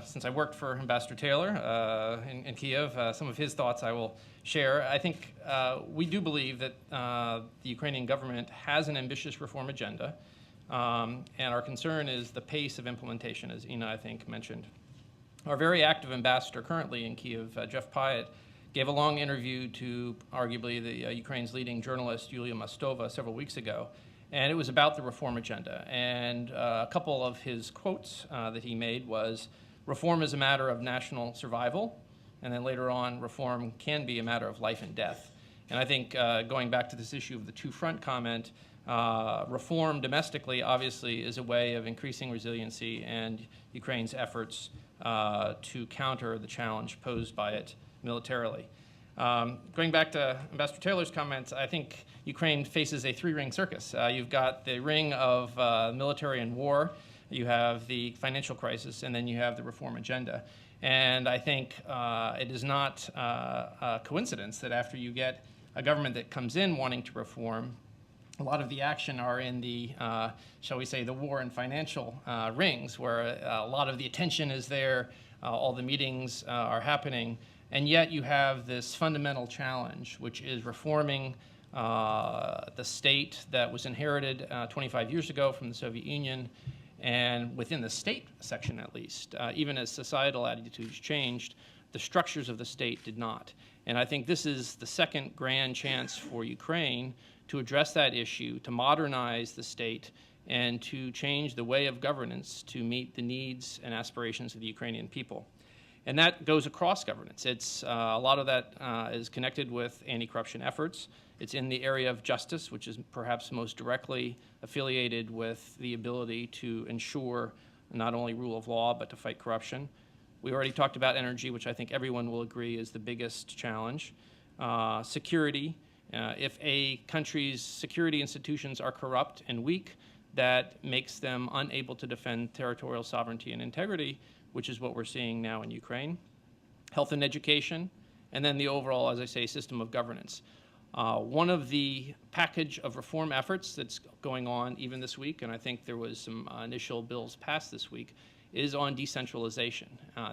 since I worked for Ambassador Taylor in Kiev, some of his thoughts I will share. I think we do believe that the Ukrainian government has an ambitious reform agenda, and our concern is the pace of implementation, as Ina, I think, mentioned. Our very active ambassador currently in Kiev, Jeff Pyatt, gave a long interview to arguably the Ukraine's leading journalist, Yulia Mostova, several weeks ago. And it was about the reform agenda. And a couple of his quotes that he made was, reform is a matter of national survival, and then later on, reform can be a matter of life and death. And I think going back to this issue of the two-front comment, reform domestically obviously is a way of increasing resiliency and Ukraine's efforts to counter the challenge posed by it militarily. Going back to Ambassador Taylor's comments, I think Ukraine faces a 3-ring circus. You've got the ring of military and war, you have the financial crisis, and then you have the reform agenda. And I think it is not a coincidence that after you get a government that comes in wanting to reform, a lot of the action are in the, shall we say, the war and financial rings, where a lot of the attention is there, all the meetings are happening. And yet you have this fundamental challenge, which is reforming the state that was inherited 25 years ago from the Soviet Union, and within the state section at least, even as societal attitudes changed, the structures of the state did not. And I think this is the second grand chance for Ukraine to address that issue, to modernize the state, and to change the way of governance to meet the needs and aspirations of the Ukrainian people. And that goes across governance. It's a lot of that is connected with anti-corruption efforts. It's in the area of justice, which is perhaps most directly affiliated with the ability to ensure not only rule of law, but to fight corruption. We already talked about energy, which I think everyone will agree is the biggest challenge. Security. If a country's security institutions are corrupt and weak, that makes them unable to defend territorial sovereignty and integrity, which is what we're seeing now in Ukraine. Health and education, and then the overall, as I say, system of governance. One of the package of reform efforts that's going on even this week, and I think there was some initial bills passed this week, is on decentralization.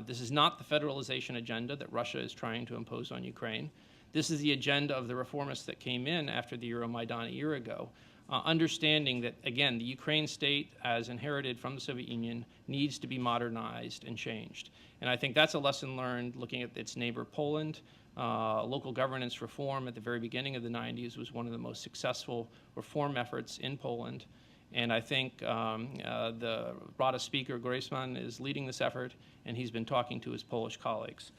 This is not the federalization agenda that Russia is trying to impose on Ukraine. This is the agenda of the reformists that came in after the Euromaidan a year ago, understanding that, again, the Ukraine state, as inherited from the Soviet Union, needs to be modernized and changed. And I think that's a lesson learned looking at its neighbor Poland. Local governance reform at the very beginning of the 90s was one of the most successful reform efforts in Poland. And I think the Rada Speaker, Groisman, is leading this effort, and he's been talking to his Polish colleagues.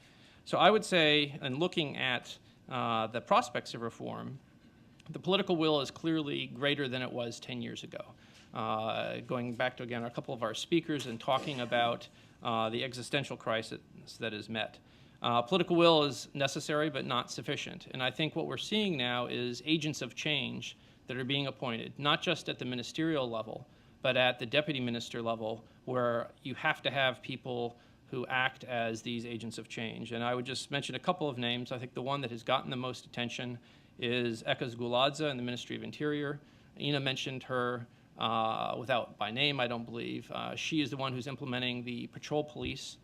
So I would say, in looking at the prospects of reform, the political will is clearly greater than it was 10 years ago. Going back to, again, a couple of our speakers and talking about the existential crisis that is met. Political will is necessary but not sufficient. And I think what we're seeing now is agents of change that are being appointed, not just at the ministerial level, but at the deputy minister level, where you have to have people who act as these agents of change. And I would just mention a couple of names. I think the one that has gotten the most attention is Eka Zguladze in the Ministry of Interior. Ina mentioned her without by name, I don't believe. She is the one who's implementing the patrol police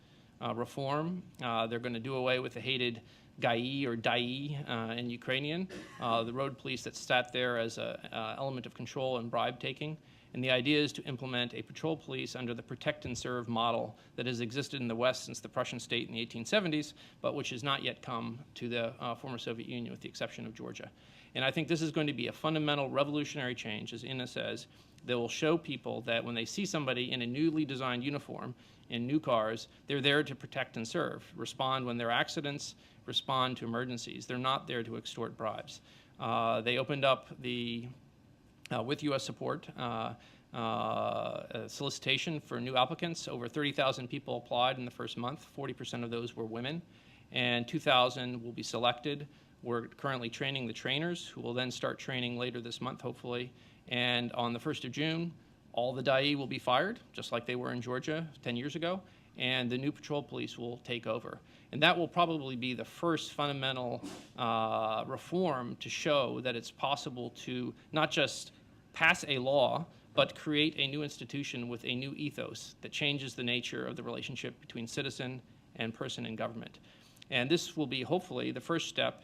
reform. They're going to do away with the hated GAI or DAI in Ukrainian, the road police that sat there as an element of control and bribe taking. And the idea is to implement a patrol police under the protect and serve model that has existed in the West since the Prussian state in the 1870s, but which has not yet come to the former Soviet Union with the exception of Georgia. And I think this is going to be a fundamental revolutionary change, as Ina says, that will show people that when they see somebody in a newly designed uniform, in new cars, they're there to protect and serve, respond when there are accidents, respond to emergencies. They're not there to extort bribes. They opened up the with U.S. support, a solicitation for new applicants. Over 30,000 people applied in the first month. 40% of those were women, and 2,000 will be selected We're currently training the trainers, who will then start training later this month, hopefully. And on the 1st of June, all the Dai will be fired, just like they were in Georgia 10 years ago, and the new patrol police will take over. And that will probably be the first fundamental reform to show that it's possible to not just pass a law, but create a new institution with a new ethos that changes the nature of the relationship between citizen and person in government. And this will be, hopefully, the first step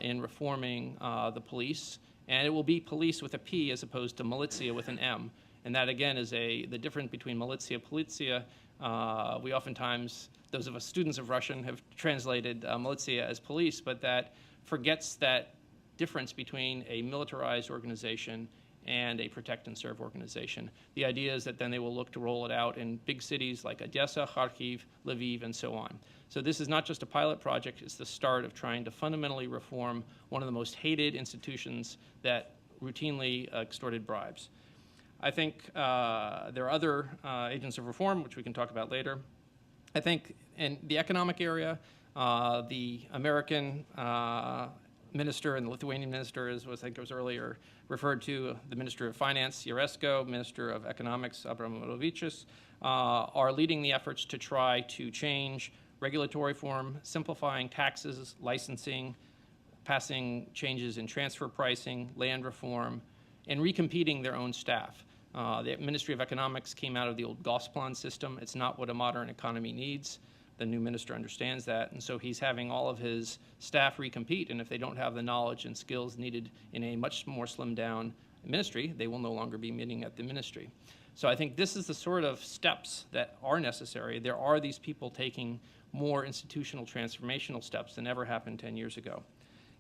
in reforming the police. And it will be police with a P as opposed to militia with an M. And that, again, is the difference between militia, politia. We oftentimes, those of us students of Russian, have translated militia as police, but that forgets that difference between a militarized organization and a protect and serve organization. The idea is that then they will look to roll it out in big cities like Odessa, Kharkiv, Lviv, and so on. So this is not just a pilot project, it's the start of trying to fundamentally reform one of the most hated institutions that routinely extorted bribes. I think there are other agents of reform, which we can talk about later. I think in the economic area, the American minister and the Lithuanian minister, as I think was earlier referred to, the Minister of Finance, Yaresko, Minister of Economics, Abramovičius, are leading the efforts to try to change regulatory form, simplifying taxes, licensing, passing changes in transfer pricing, land reform, and recompeting their own staff. The Ministry of Economics came out of the old Gosplan system. It's not what a modern economy needs. The new minister understands that, and so he's having all of his staff recompete, and if they don't have the knowledge and skills needed in a much more slimmed down ministry, they will no longer be meeting at the ministry. So I think this is the sort of steps that are necessary. There are these people taking more institutional transformational steps than ever happened 10 years ago.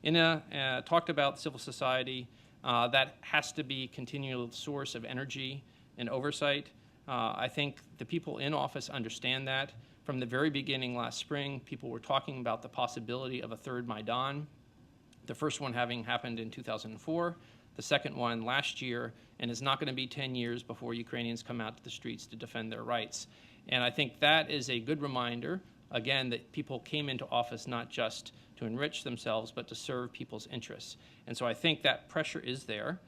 Inna talked about civil society. That has to be a continual source of energy and oversight. I think the people in office understand that. From the very beginning last spring, people were talking about the possibility of a third Maidan, the first one having happened in 2004, the second one last year, and it's not going to be 10 years before Ukrainians come out to the streets to defend their rights. And I think that is a good reminder, again, that people came into office not just to enrich themselves, but to serve people's interests. And so I think that pressure is there.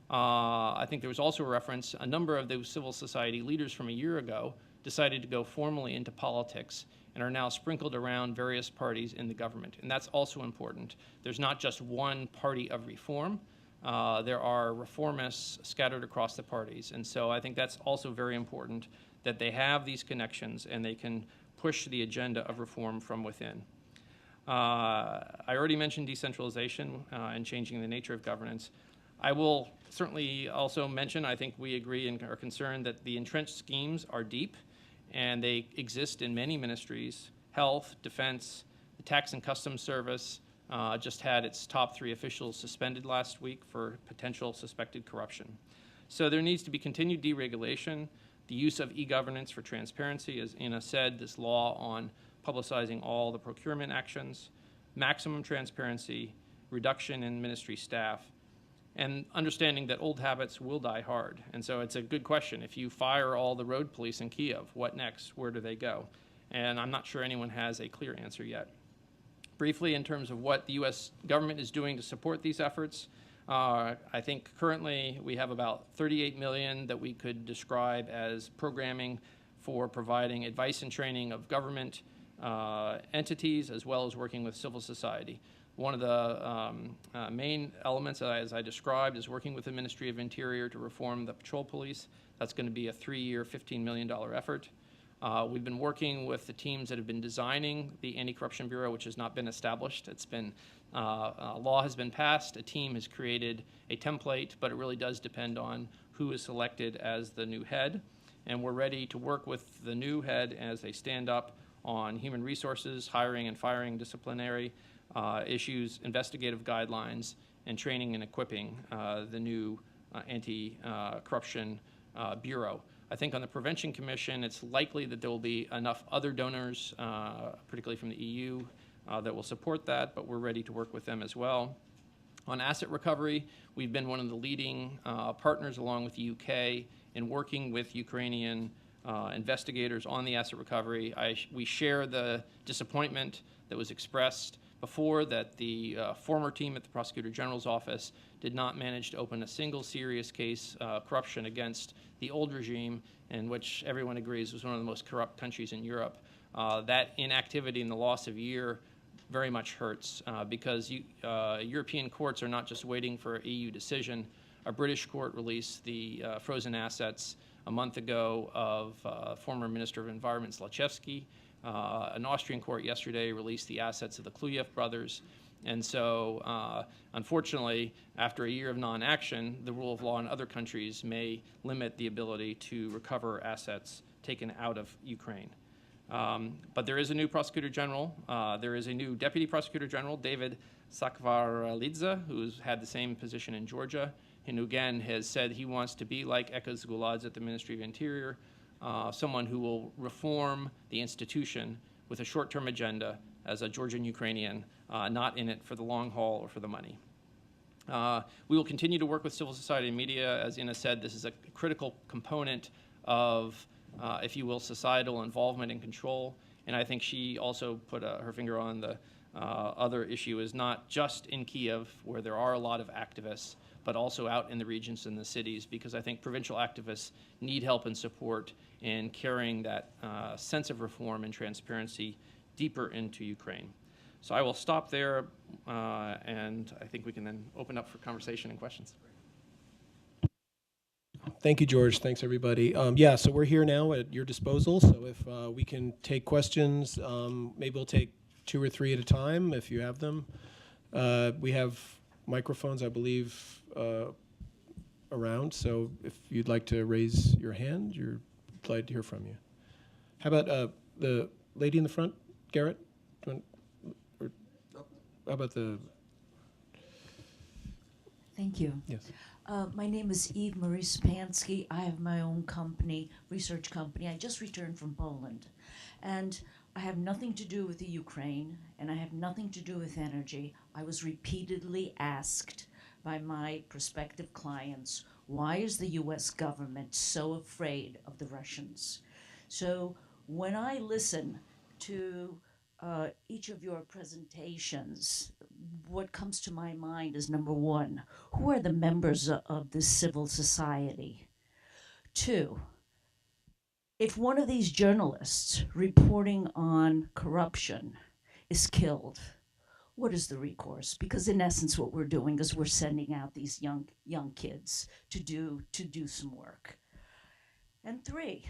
I think there was also a reference, a number of those civil society leaders from a year ago decided to go formally into politics and are now sprinkled around various parties in the government. And that's also important. There's not just one party of reform. There are reformists scattered across the parties. And so I think that's also very important, that they have these connections and they can push the agenda of reform from within. I already mentioned decentralization and changing the nature of governance. I will certainly also mention, I think we agree and are concerned that the entrenched schemes are deep and they exist in many ministries. Health, defense, the Tax and Customs Service just had its top 3 officials suspended last week for potential suspected corruption. So there needs to be continued deregulation, the use of e-governance for transparency, as Inna said, this law on publicizing all the procurement actions, maximum transparency, reduction in ministry staff, and understanding that old habits will die hard. And so it's a good question. If you fire all the road police in Kiev, what next? Where do they go? And I'm not sure anyone has a clear answer yet. Briefly, in terms of what the U.S. government is doing to support these efforts, I think currently we have about $38 million that we could describe as programming for providing advice and training of government entities, as well as working with civil society. One of the main elements, as I described, is working with the Ministry of Interior to reform the patrol police. That's going to be a 3-year, $15 million effort. We've been working with the teams that have been designing the Anti-Corruption Bureau, which has not been established. It's been, a law has been passed, a team has created a template, but it really does depend on who is selected as the new head. And we're ready to work with the new head as they stand up on human resources, hiring and firing, disciplinary issues, investigative guidelines, and training and equipping the new Anti-Corruption Bureau. I think on the Prevention Commission, it's likely that there will be enough other donors, particularly from the EU, that will support that, but we're ready to work with them as well. On asset recovery, we've been one of the leading partners, along with the UK, in working with Ukrainian investigators on the asset recovery. We share the disappointment that was expressed before that the former team at the Prosecutor General's office did not manage to open a single serious case corruption against the old regime, in which everyone agrees was one of the most corrupt countries in Europe. That inactivity and the loss of a year very much hurts because European courts are not just waiting for an EU decision. A British court released the frozen assets a month ago of former Minister of Environment Zlochevsky. An Austrian court yesterday released the assets of the Kluyev brothers. And so, unfortunately, after a year of non-action, the rule of law in other countries may limit the ability to recover assets taken out of Ukraine. But there is a new prosecutor general. There is a new deputy prosecutor general, David Sakvarlidze, who's had the same position in Georgia, and who again has said he wants to be like Eka Zguladze at the Ministry of Interior, someone who will reform the institution with a short-term agenda as a Georgian Ukrainian, not in it for the long haul or for the money. We will continue to work with civil society and media. As Ina said, this is a critical component of, if you will, societal involvement and control. And I think she also put her finger on the other issue is not just in Kiev, where there are a lot of activists, but also out in the regions and the cities, because I think provincial activists need help and support in carrying that sense of reform and transparency deeper into Ukraine. So I will stop there, and I think we can then open up for conversation and questions. Thank you, George. Thanks, everybody. Yeah, so we're here now at your disposal. So if we can take questions, maybe we'll take 2 or 3 at a time if you have them. We have microphones, I believe, around. So if you'd like to raise your hand, you're glad to hear from you. How about the lady in the front, Garrett? Do you want, or how about the? Thank you. Yes. My name is Eve Marie Spansky. I have my own company, research company. I just returned from Poland. And I have nothing to do with the Ukraine, and I have nothing to do with energy. I was repeatedly asked by my prospective clients, why is the US government so afraid of the Russians? So when I listen to each of your presentations, what comes to my mind is, number one, who are the members of this civil society? 2, if one of these journalists reporting on corruption is killed, what is the recourse? Because in essence, what we're doing is we're sending out these young kids to do some work. And 3,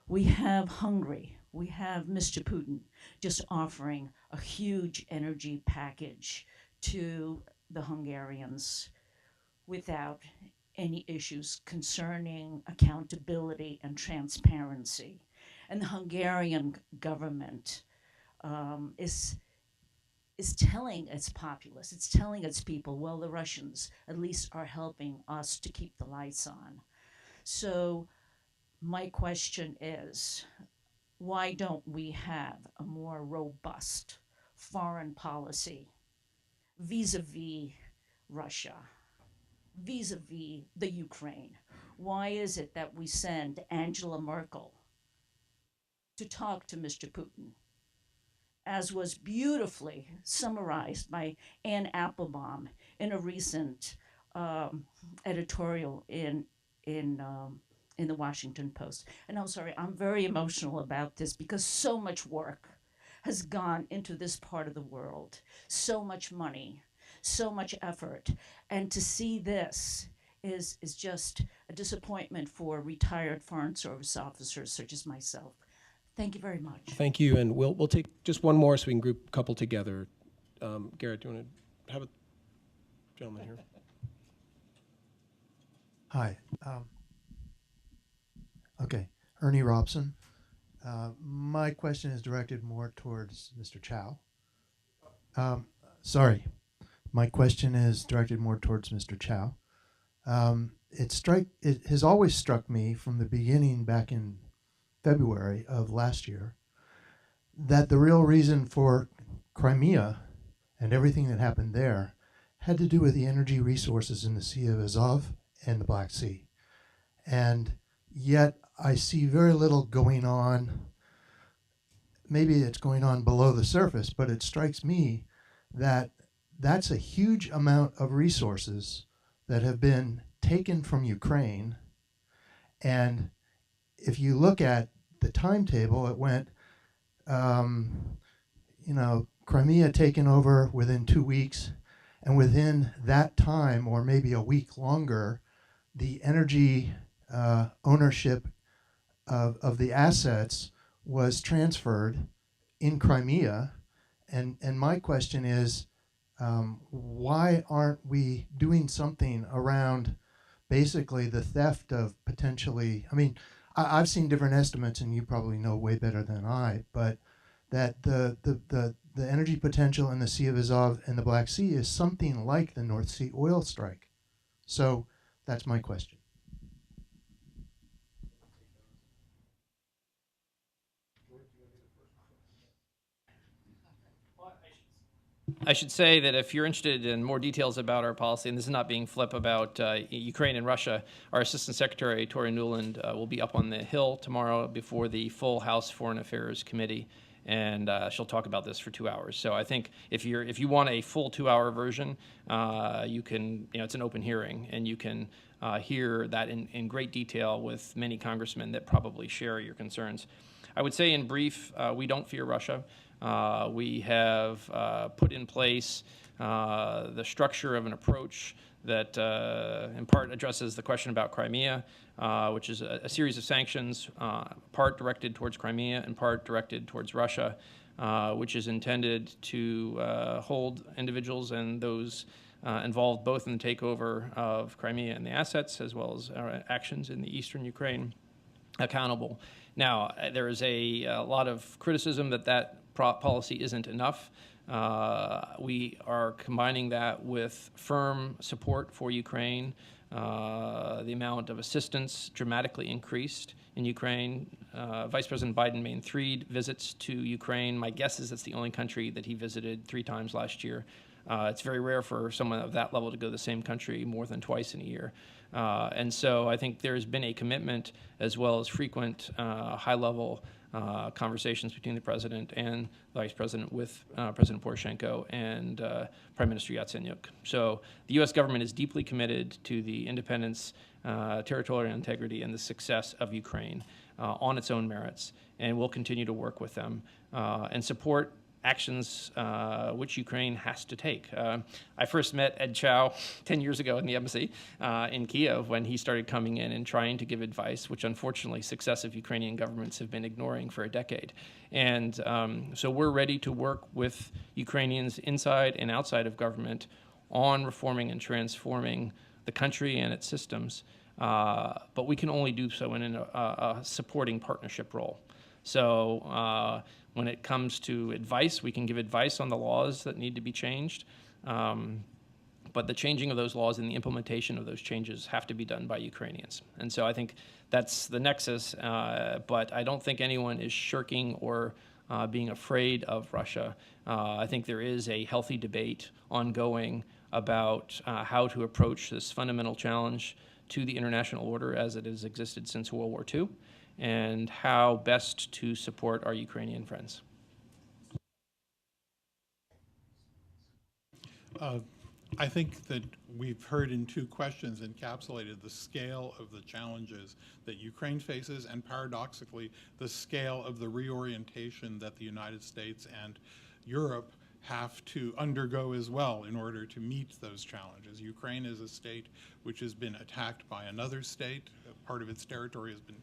we have Hungary. We have Mr. Putin just offering a huge energy package to the Hungarians without any issues concerning accountability and transparency. And the Hungarian government is telling its populace, it's telling its people, well, the Russians at least are helping us to keep the lights on. So my question is, why don't we have a more robust foreign policy vis-a-vis Russia, vis-a-vis the Ukraine? Why is it that we send Angela Merkel to talk to Mr. Putin, as was beautifully summarized by Anne Applebaum in a recent editorial in the Washington Post? And I'm sorry, I'm very emotional about this because so much work has gone into this part of the world, so much money, so much effort, and to see this is just a disappointment for retired Foreign Service officers such as myself. Thank you very much. Thank you, and we'll take just one more so we can group a couple together. Garrett, do you want to have a gentleman here? Hi. Okay, Ernie Robson. My question is directed more towards Mr. Chow. Sorry, my question is directed more towards Mr. Chow. It has always struck me from the beginning back in February of last year that the real reason for Crimea and everything that happened there had to do with the energy resources in the Sea of Azov and the Black Sea. And yet I see very little going on. Maybe it's going on below the surface, but it strikes me that that's a huge amount of resources that have been taken from Ukraine. And if you look at the timetable, it went, Crimea taken over within 2 weeks. And within that time, or maybe a week longer, the energy ownership of the assets was transferred in Crimea. And my question is, why aren't we doing something around basically the theft of potentially, I've seen different estimates, and you probably know way better than I, but that the energy potential in the Sea of Azov and the Black Sea is something like the North Sea oil strike. So that's my question. I should say that if you're interested in more details about our policy, and this is not being flip about Ukraine and Russia, our Assistant Secretary, Tori Newland, will be up on the Hill tomorrow before the full House Foreign Affairs Committee, and she'll talk about this for 2 hours. So I think if you want a full 2-hour version, you can, it's an open hearing, and you can hear that in great detail with many congressmen that probably share your concerns. I would say in brief, we don't fear Russia. We have put in place the structure of an approach that in part addresses the question about Crimea, which is a series of sanctions, part directed towards Crimea and part directed towards Russia, which is intended to hold individuals and those involved both in the takeover of Crimea and the assets, as well as actions in the eastern Ukraine, accountable. Now, there is a lot of criticism that policy isn't enough. We are combining that with firm support for Ukraine. The amount of assistance dramatically increased in Ukraine. Vice President Biden made 3 visits to Ukraine. My guess is it's the only country that he visited 3 times last year. It's very rare for someone of that level to go to the same country more than twice in a year. And so I think there's been a commitment, as well as frequent high-level conversations between the president and the vice president with President Poroshenko and Prime Minister Yatsenyuk. So the U.S. government is deeply committed to the independence, territorial integrity, and the success of Ukraine on its own merits, and we'll continue to work with them and support actions which Ukraine has to take. I first met Ed Chow 10 years ago in the embassy in Kiev when he started coming in and trying to give advice, which unfortunately successive Ukrainian governments have been ignoring for a decade. And so we're ready to work with Ukrainians inside and outside of government on reforming and transforming the country and its systems. But we can only do so in a supporting partnership role. So when it comes to advice, we can give advice on the laws that need to be changed. But the changing of those laws and the implementation of those changes have to be done by Ukrainians. And so I think that's the nexus. But I don't think anyone is shirking or being afraid of Russia. I think there is a healthy debate ongoing about how to approach this fundamental challenge to the international order as it has existed since World War II, and how best to support our Ukrainian friends. I think that we've heard in 2 questions encapsulated the scale of the challenges that Ukraine faces, and paradoxically, the scale of the reorientation that the United States and Europe have to undergo as well in order to meet those challenges. Ukraine is a state which has been attacked by another state. Part of its territory has been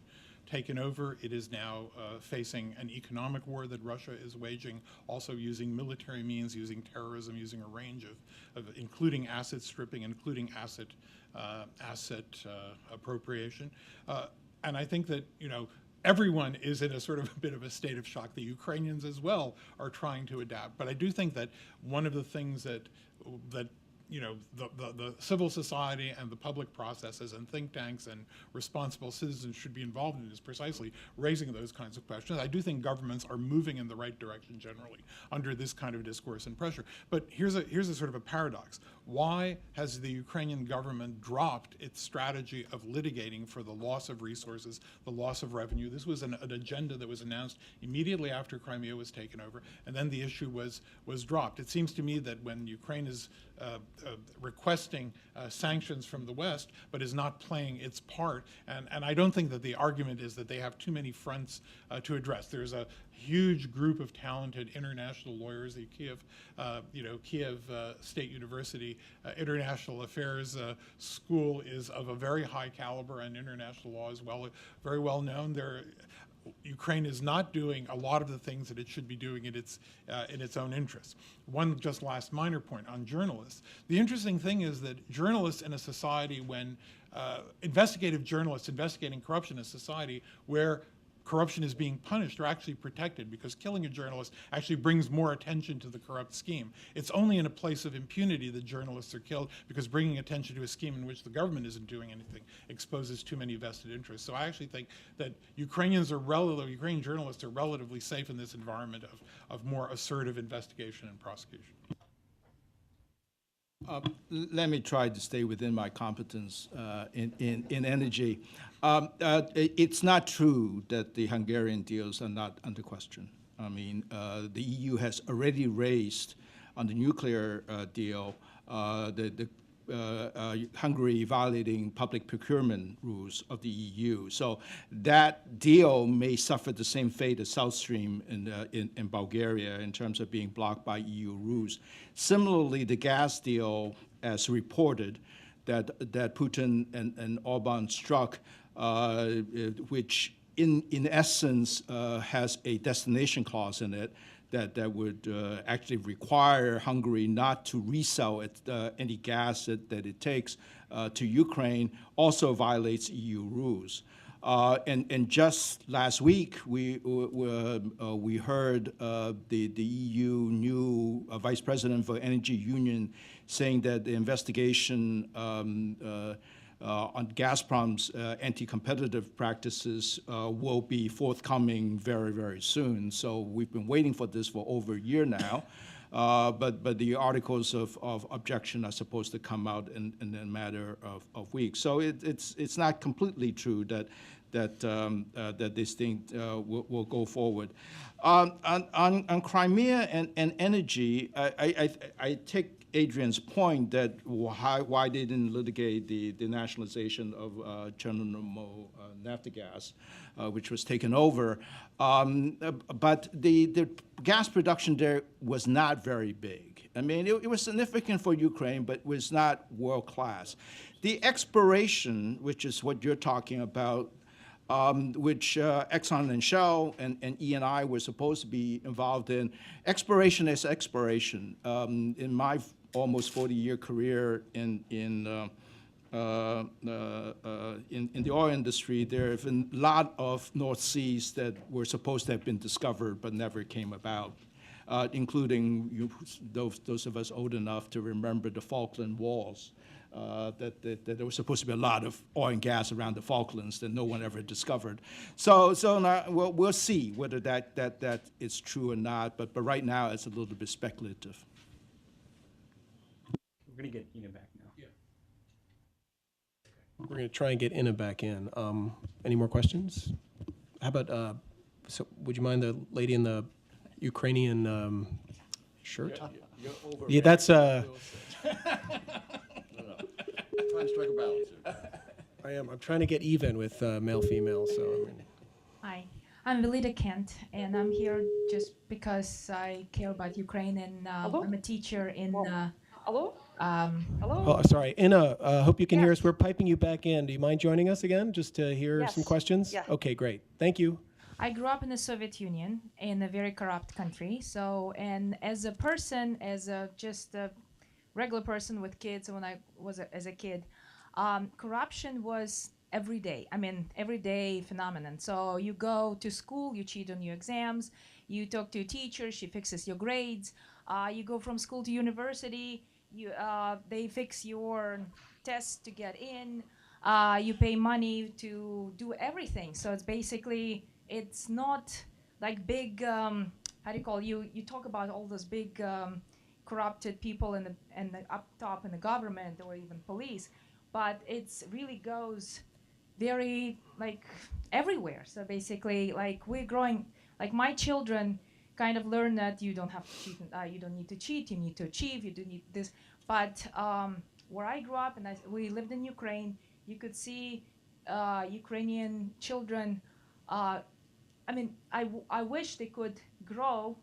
taken over. It is now facing an economic war that Russia is waging, also using military means, using terrorism, using a range of including asset stripping, including asset appropriation. And I think that, everyone is in a sort of a bit of a state of shock. The Ukrainians as well are trying to adapt. But I do think that one of the things that the civil society and the public processes and think tanks and responsible citizens should be involved in is precisely raising those kinds of questions. I do think governments are moving in the right direction generally under this kind of discourse and pressure. But here's a sort of a paradox. why has the Ukrainian government dropped its strategy of litigating for the loss of resources, the loss of revenue? This was an agenda that was announced immediately after Crimea was taken over, and then the issue was dropped. It seems to me that when Ukraine is requesting sanctions from the West, but is not playing its part, and I don't think that the argument is that they have too many fronts to address. There's a huge group of talented international lawyers. The Kiev State University International Affairs School is of a very high caliber, and international law is very well known. Ukraine is not doing a lot of the things that it should be doing in its own interests. One just last minor point on journalists. The interesting thing is that journalists in a society when investigative journalists investigating corruption in a society where corruption is being punished are actually protected, because killing a journalist actually brings more attention to the corrupt scheme. It's only in a place of impunity that journalists are killed, because bringing attention to a scheme in which the government isn't doing anything exposes too many vested interests. So I actually think that Ukrainian journalists are relatively safe in this environment of more assertive investigation and prosecution. Let me try to stay within my competence in energy. It's not true that the Hungarian deals are not under question. I mean, the EU has already raised on the nuclear deal Hungary violating public procurement rules of the EU. So that deal may suffer the same fate as South Stream in Bulgaria in terms of being blocked by EU rules. Similarly, the gas deal, as reported, that Putin and Orban struck, which in essence has a destination clause in it, that would actually require Hungary not to resell any gas that it takes to Ukraine, also violates EU rules. And just last week, we heard the EU new Vice President for Energy Union saying that the investigation on Gazprom's anti-competitive practices will be forthcoming very, very soon. So we've been waiting for this for over a year now. But the articles of objection are supposed to come out in a matter of weeks. So it's not completely true that this thing will go forward. On Crimea and energy, I take Adrian's point that why they didn't litigate the nationalization of Chernomorsk Naftogaz, which was taken over. But the gas production there was not very big. I mean, it was significant for Ukraine, but was not world-class. The exploration, which is what you're talking about, which Exxon and Shell and Eni were supposed to be involved in. Exploration is exploration. In my almost 40-year career in the oil industry, there have been a lot of North Seas that were supposed to have been discovered but never came about, including those of us old enough to remember the Falkland Wars. That there was supposed to be a lot of oil and gas around the Falklands that no one ever discovered. So now, we'll see whether that is true or not, but right now it's a little bit speculative. We're going to get Ina back now. Yeah. We're going to try and get Ina back in. Any more questions? How about, so would you mind the lady in the Ukrainian shirt? You're over. Yeah, that's... Trying to strike a balance here. I am. I'm trying to get even with male-female, so I mean. Hi, I'm Velida Kent, and I'm here just because I care about Ukraine, and I'm a teacher in... Hello? Hello? Oh, sorry. Ina, hope you can hear us. We're piping you back in. Do you mind joining us again just to hear some questions? Yeah. Okay, great. Thank you. I grew up in the Soviet Union, in a very corrupt country. So, and as a person, just a regular person with kids, when I was as a kid, corruption was every day. I mean, everyday phenomenon. So you go to school, you cheat on your exams, you talk to a teacher, she fixes your grades. You go from school to university, they fix your tests to get in. You pay money to do everything. So it's basically, it's not like big, how do you call it? You talk about all those big corrupted people in the up top in the government or even police, but it's really goes very like everywhere. So basically, like we're growing, like my children kind of learn that you don't have to cheat, you don't need to cheat, you need to achieve, you do need this. But where I grew up, and we lived in Ukraine, you could see Ukrainian children. I mean, I wish they could grow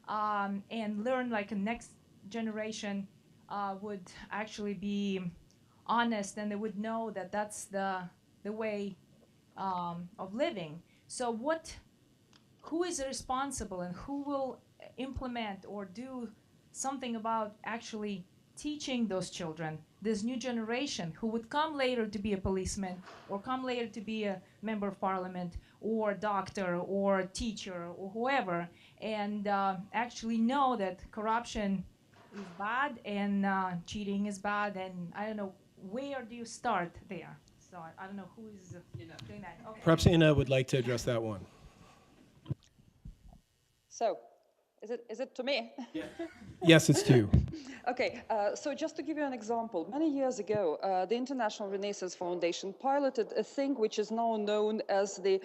and learn like a next generation would actually be honest, and they would know that that's the way of living. So who is responsible and who will implement or do something about actually teaching those children, this new generation who would come later to be a policeman or come later to be a member of parliament or doctor or teacher or whoever, and actually know that corruption is bad and cheating is bad, and I don't know, where do you start there? So I don't know who is doing that. Okay. Perhaps Inna would like to address that one. So, is it to me? Yes, it's to you. Okay, so just to give you an example, many years ago, the International Renaissance Foundation piloted a thing which is now known as the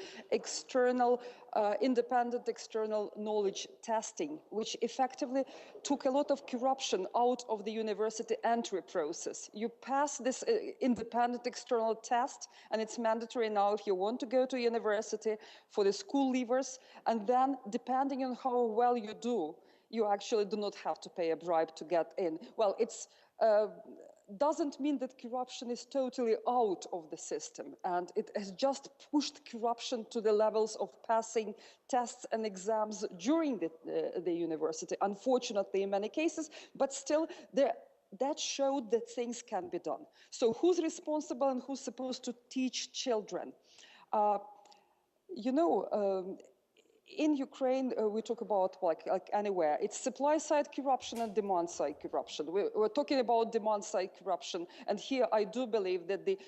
independent external knowledge testing, which effectively took a lot of corruption out of the university entry process. You pass this independent external test, and it's mandatory now if you want to go to university for the school leavers, and then depending on how well you do, you actually do not have to pay a bribe to get in. Well, it's doesn't mean that corruption is totally out of the system, and it has just pushed corruption to the levels of passing tests and exams during the university, unfortunately in many cases, but still that showed that things can be done. So who's responsible and who's supposed to teach children? In Ukraine, we talk about like anywhere. It's supply side corruption and demand side corruption. We're talking about demand side corruption, and here I do believe that the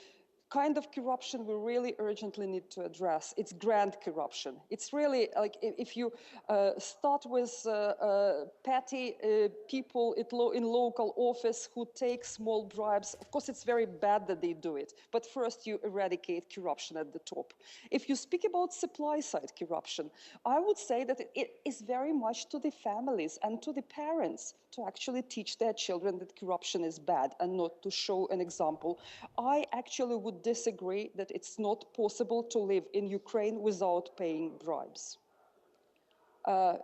kind of corruption we really urgently need to address. It's grant corruption. It's really like if you start with petty people in local office who take small bribes. Of course, it's very bad that they do it, but first you eradicate corruption at the top. If you speak about supply side corruption, I would say that it is very much to the families and to the parents to actually teach their children that corruption is bad and not to show an example. I actually would disagree that it's not possible to live in Ukraine without paying bribes.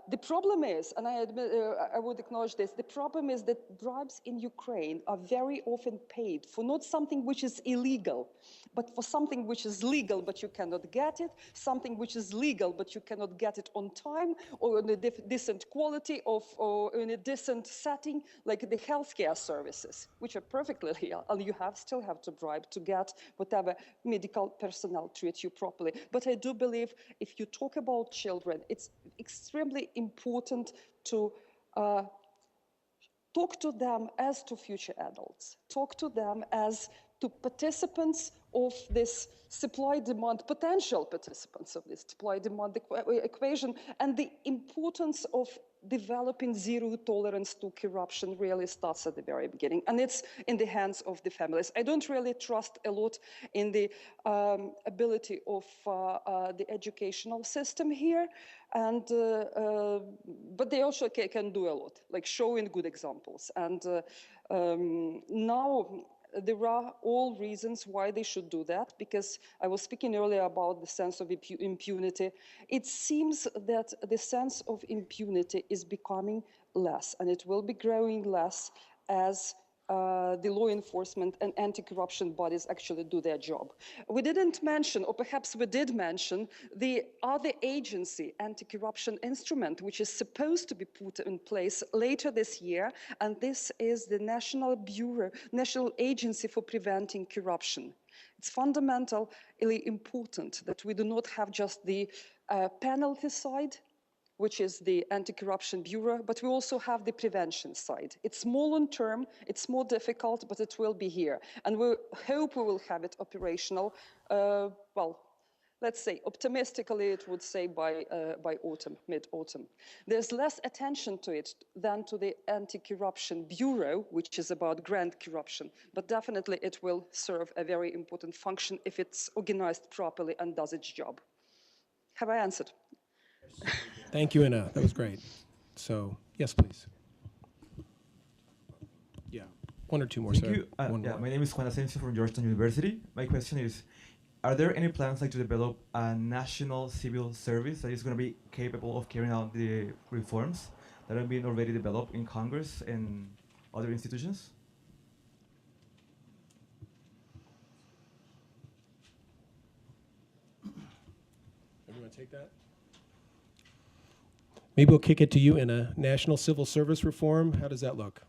The problem is, and I admit, I would acknowledge this, the problem is that bribes in Ukraine are very often paid for not something which is illegal, but for something which is legal, but you cannot get it, something which is legal, but you cannot get it on time, or in a decent quality, or in a decent setting, like the healthcare services, which are perfectly legal, and you still have to bribe to get whatever medical personnel treat you properly. But I do believe if you talk about children, it's extremely important to talk to them as to future adults, talk to them as to participants of this supply-demand, potential participants of this supply-demand equation, and the importance of developing zero tolerance to corruption really starts at the very beginning, and it's in the hands of the families. I don't really trust a lot in the ability of the educational system here, and but they also can do a lot, like showing good examples. And now there are all reasons why they should do that, because I was speaking earlier about the sense of impunity. It seems that the sense of impunity is becoming less, and it will be growing less as the law enforcement and anti-corruption bodies actually do their job. We didn't mention, or perhaps we did mention, the other agency anti-corruption instrument, which is supposed to be put in place later this year, and this is the National Agency for Preventing Corruption. It's fundamentally important that we do not have just the penalty side, which is the Anti-Corruption Bureau, but we also have the prevention side. It's more long-term, it's more difficult, but it will be here. And we hope we will have it operational, well, let's say, optimistically, it would say by autumn, mid-autumn. There's less attention to it than to the Anti-Corruption Bureau, which is about grand corruption, but definitely it will serve a very important function if it's organized properly and does its job. Have I answered? Thank you, Inna. That was great. So, yes, please. Yeah, one or two more. Thank sorry. you. One Yeah, more. my name is Juan Asensio from Georgetown University. My question is, are there any plans like to develop a national civil service that is going to be capable of carrying out the reforms that have been already developed in Congress and other institutions? Everyone take that? Maybe we'll kick it to you in a national civil service reform. How does that look?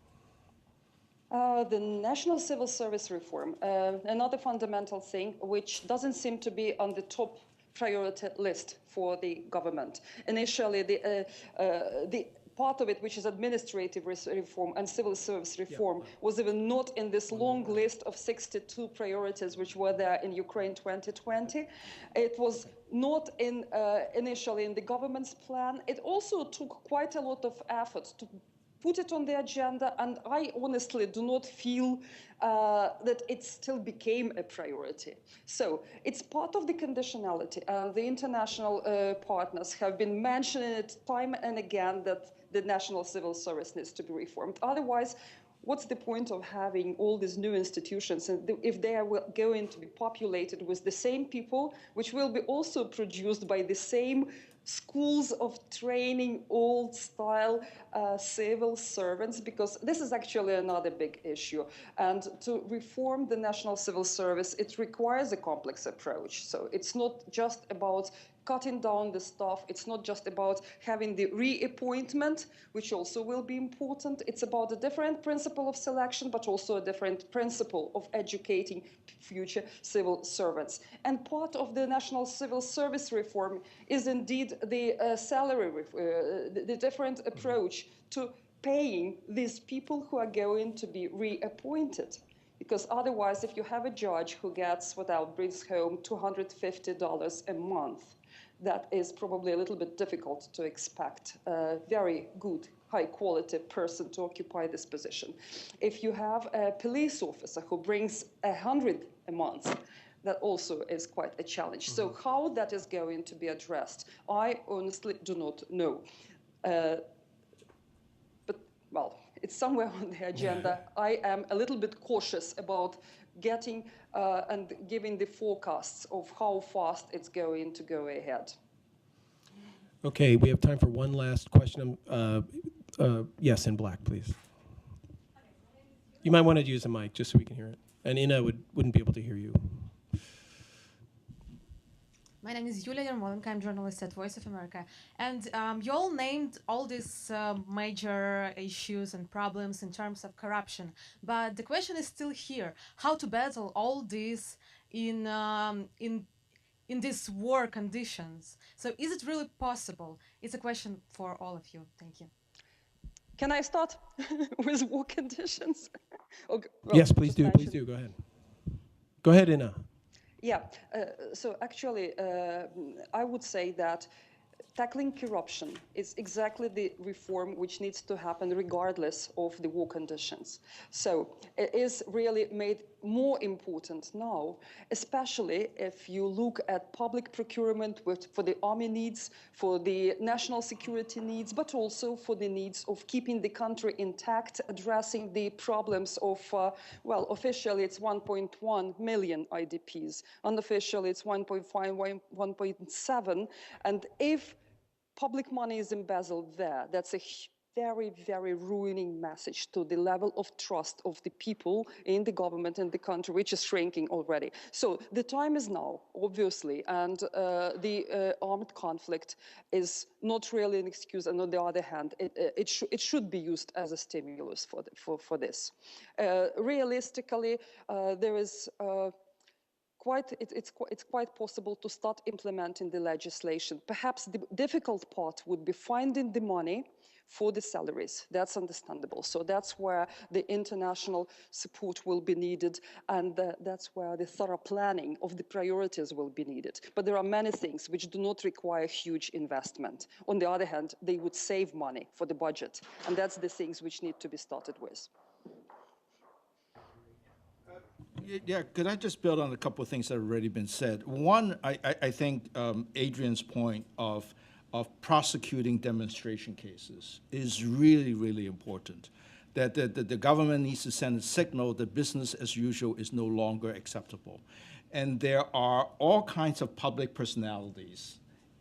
The national civil service reform, another fundamental thing which doesn't seem to be on the top priority list for the government. Initially, the part of it, which is administrative reform and civil service reform, was even not in this long list of 62 priorities which were there in Ukraine 2020. It was not in, initially in the government's plan. It also took quite a lot of effort to put it on the agenda, and I honestly do not feel that it still became a priority. So it's part of the conditionality. The international partners have been mentioning it time and again that the national civil service needs to be reformed. Otherwise, what's the point of having all these new institutions if they are going to be populated with the same people, which will be also produced by the same schools of training, old-style civil servants, because this is actually another big issue. And to reform the national civil service, it requires a complex approach. So it's not just about cutting down the staff. It's not just about having the reappointment, which also will be important. It's about a different principle of selection, but also a different principle of educating future civil servants. And part of the national civil service reform is indeed the salary, the different approach to paying these people who are going to be reappointed. Because otherwise, if you have a judge who gets, brings home $250 a month, that is probably a little bit difficult to expect a very good, high-quality person to occupy this position. If you have a police officer who brings $100 a month, that also is quite a challenge. So how that is going to be addressed, I honestly do not know. But, well, it's somewhere on the agenda. I am a little bit cautious about getting and giving the forecasts of how fast it's going to go ahead. Okay, we have time for one last question. Yes, in black, please. You might want to use a mic just so we can hear it. And Inna wouldn't be able to hear you. My name is Yulia Yarmolenko. I'm a journalist at Voice of America. And you all named all these major issues and problems in terms of corruption. But the question is still here: how to battle all this in these war conditions? So is it really possible? It's a question for all of you. Thank you. Can I start with war conditions? Okay, well, Yes, please do. Please do. Go ahead. Go ahead, Inna. Yeah, so actually, I would say that tackling corruption is exactly the reform which needs to happen regardless of the war conditions. So it is really made more important now, especially if you look at public procurement for the army needs, for the national security needs, but also for the needs of keeping the country intact, addressing the problems of, well, officially it's 1.1 million IDPs, unofficially it's 1.5, 1.7, and if public money is embezzled there, that's a very, very ruining message to the level of trust of the people in the government and the country, which is shrinking already. So the time is now, obviously, and the armed conflict is not really an excuse, and on the other hand, it should be used as a stimulus for this. Realistically, there is it's quite possible to start implementing the legislation. Perhaps the difficult part would be finding the money for the salaries. That's understandable. So that's where the international support will be needed, and that's where the thorough planning of the priorities will be needed. But there are many things which do not require huge investment. On the other hand, they would save money for the budget, and that's the things which need to be started with. Yeah, could I just build on a couple of things that have already been said? One, I think Adrian's point of prosecuting demonstration cases is really, really important. That the government needs to send a signal that business as usual is no longer acceptable. And there are all kinds of public personalities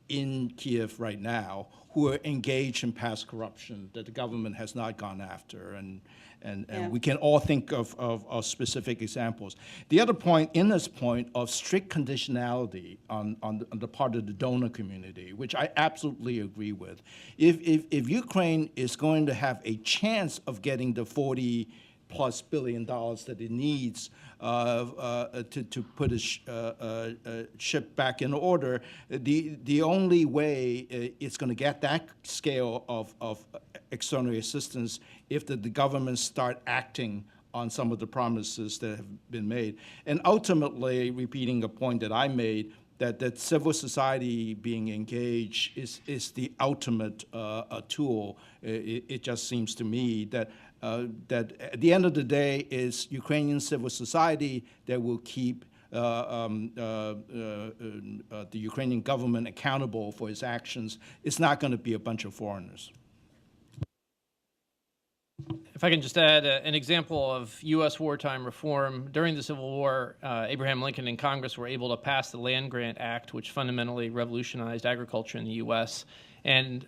in Kiev right now who are engaged in past corruption that the government has not gone after. And we can all think of specific examples. The other point, in this point of strict conditionality on the part of the donor community, which I absolutely agree with. If Ukraine is going to have a chance of getting the $40+ billion that it needs to put a ship back in order, the only way it's going to get that scale of external assistance if the governments start acting on some of the promises that have been made. And ultimately, repeating a point that I made, that civil society being engaged is the ultimate tool. It just seems to me that at the end of the day, is Ukrainian civil society that will keep the Ukrainian government accountable for its actions. It's not going to be a bunch of foreigners. If I can just add an example of U.S. wartime reform. During the Civil War, Abraham Lincoln and Congress were able to pass the Land Grant Act, which fundamentally revolutionized agriculture in the U.S. And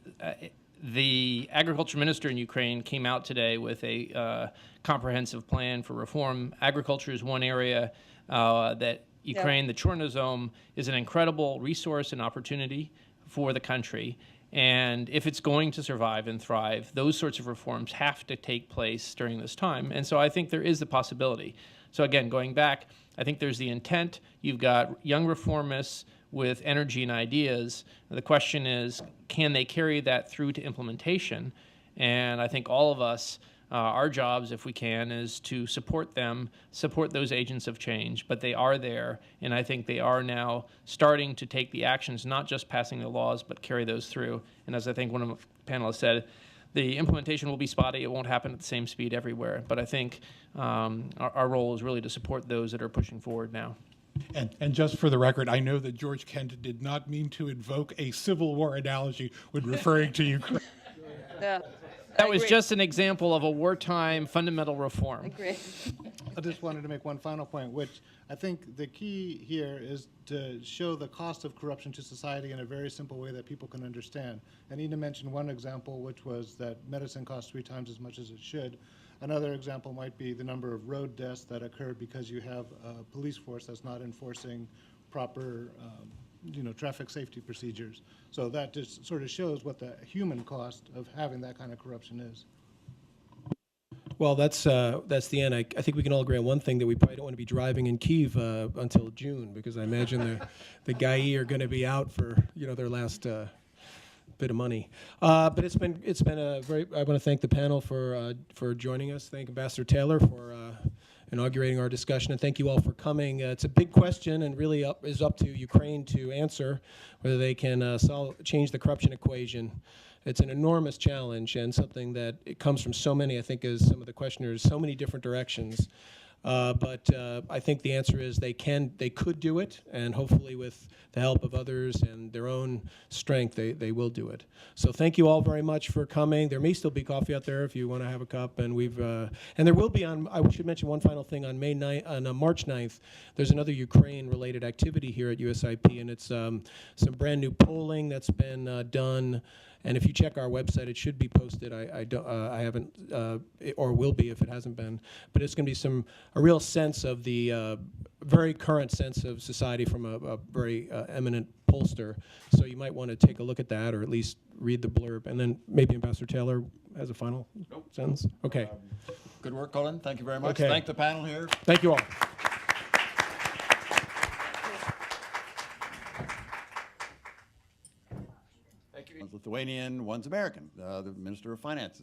the agriculture minister in Ukraine came out today with a comprehensive plan for reform. Agriculture is one area that Ukraine, the Chernozem, is an incredible resource and opportunity for the country. And if it's going to survive and thrive, those sorts of reforms have to take place during this time. And so I think there is the possibility. So again, going back, I think there's the intent. You've got young reformists with energy and ideas. The question is, can they carry that through to implementation? And I think all of us, our jobs, if we can, is to support them, support those agents of change. But they are there, and I think they are now starting to take the actions, not just passing the laws, but carry those through. And as I think one of the panelists said, the implementation will be spotty. It won't happen at the same speed everywhere. But I think our role is really to support those that are pushing forward now. And just for the record, I know that George Kent did not mean to invoke a Civil War analogy when referring to Ukraine. Yeah. That was just an example of a wartime fundamental reform. I agree. I just wanted to make one final point, which I think the key here is to show the cost of corruption to society in a very simple way that people can understand. And Ina mentioned one example, which was that medicine costs 3 times as much as it should. Another example might be the number of road deaths that occurred because you have a police force that's not enforcing proper traffic safety procedures. So that just sort of shows what the human cost of having that kind of corruption is. Well, that's the end. I think we can all agree on one thing, that we probably don't want to be driving in Kyiv until June, because I imagine the GAI are going to be out for their last bit of money. But it's been a very. I want to thank the panel for joining us. Thank Ambassador Taylor for inaugurating our discussion, and thank you all for coming. It's a big question, and really is up to Ukraine to answer whether they can change the corruption equation. It's an enormous challenge, and something that it comes from so many, I think, as some of the questioners, so many different directions. But I think the answer is they could do it, and hopefully with the help of others and their own strength, they will do it. So thank you all very much for coming. There may still be coffee out there if you want to have a cup, and there will be I should mention one final thing on March 9th. There's another Ukraine-related activity here at USIP, and it's some brand new polling that's been done. And if you check our website, it should be posted. I haven't, or will be if it hasn't been. But it's going to be a real sense of the very current sense of society from a very eminent pollster. So you might want to take a look at that, or at least read the blurb. And then maybe Ambassador Taylor has a final sentence. Okay. Good work, Colin. Thank you very much. Okay. Thank the panel here. Thank you all. Thank you. Lithuanian, one's American. The Minister of Finance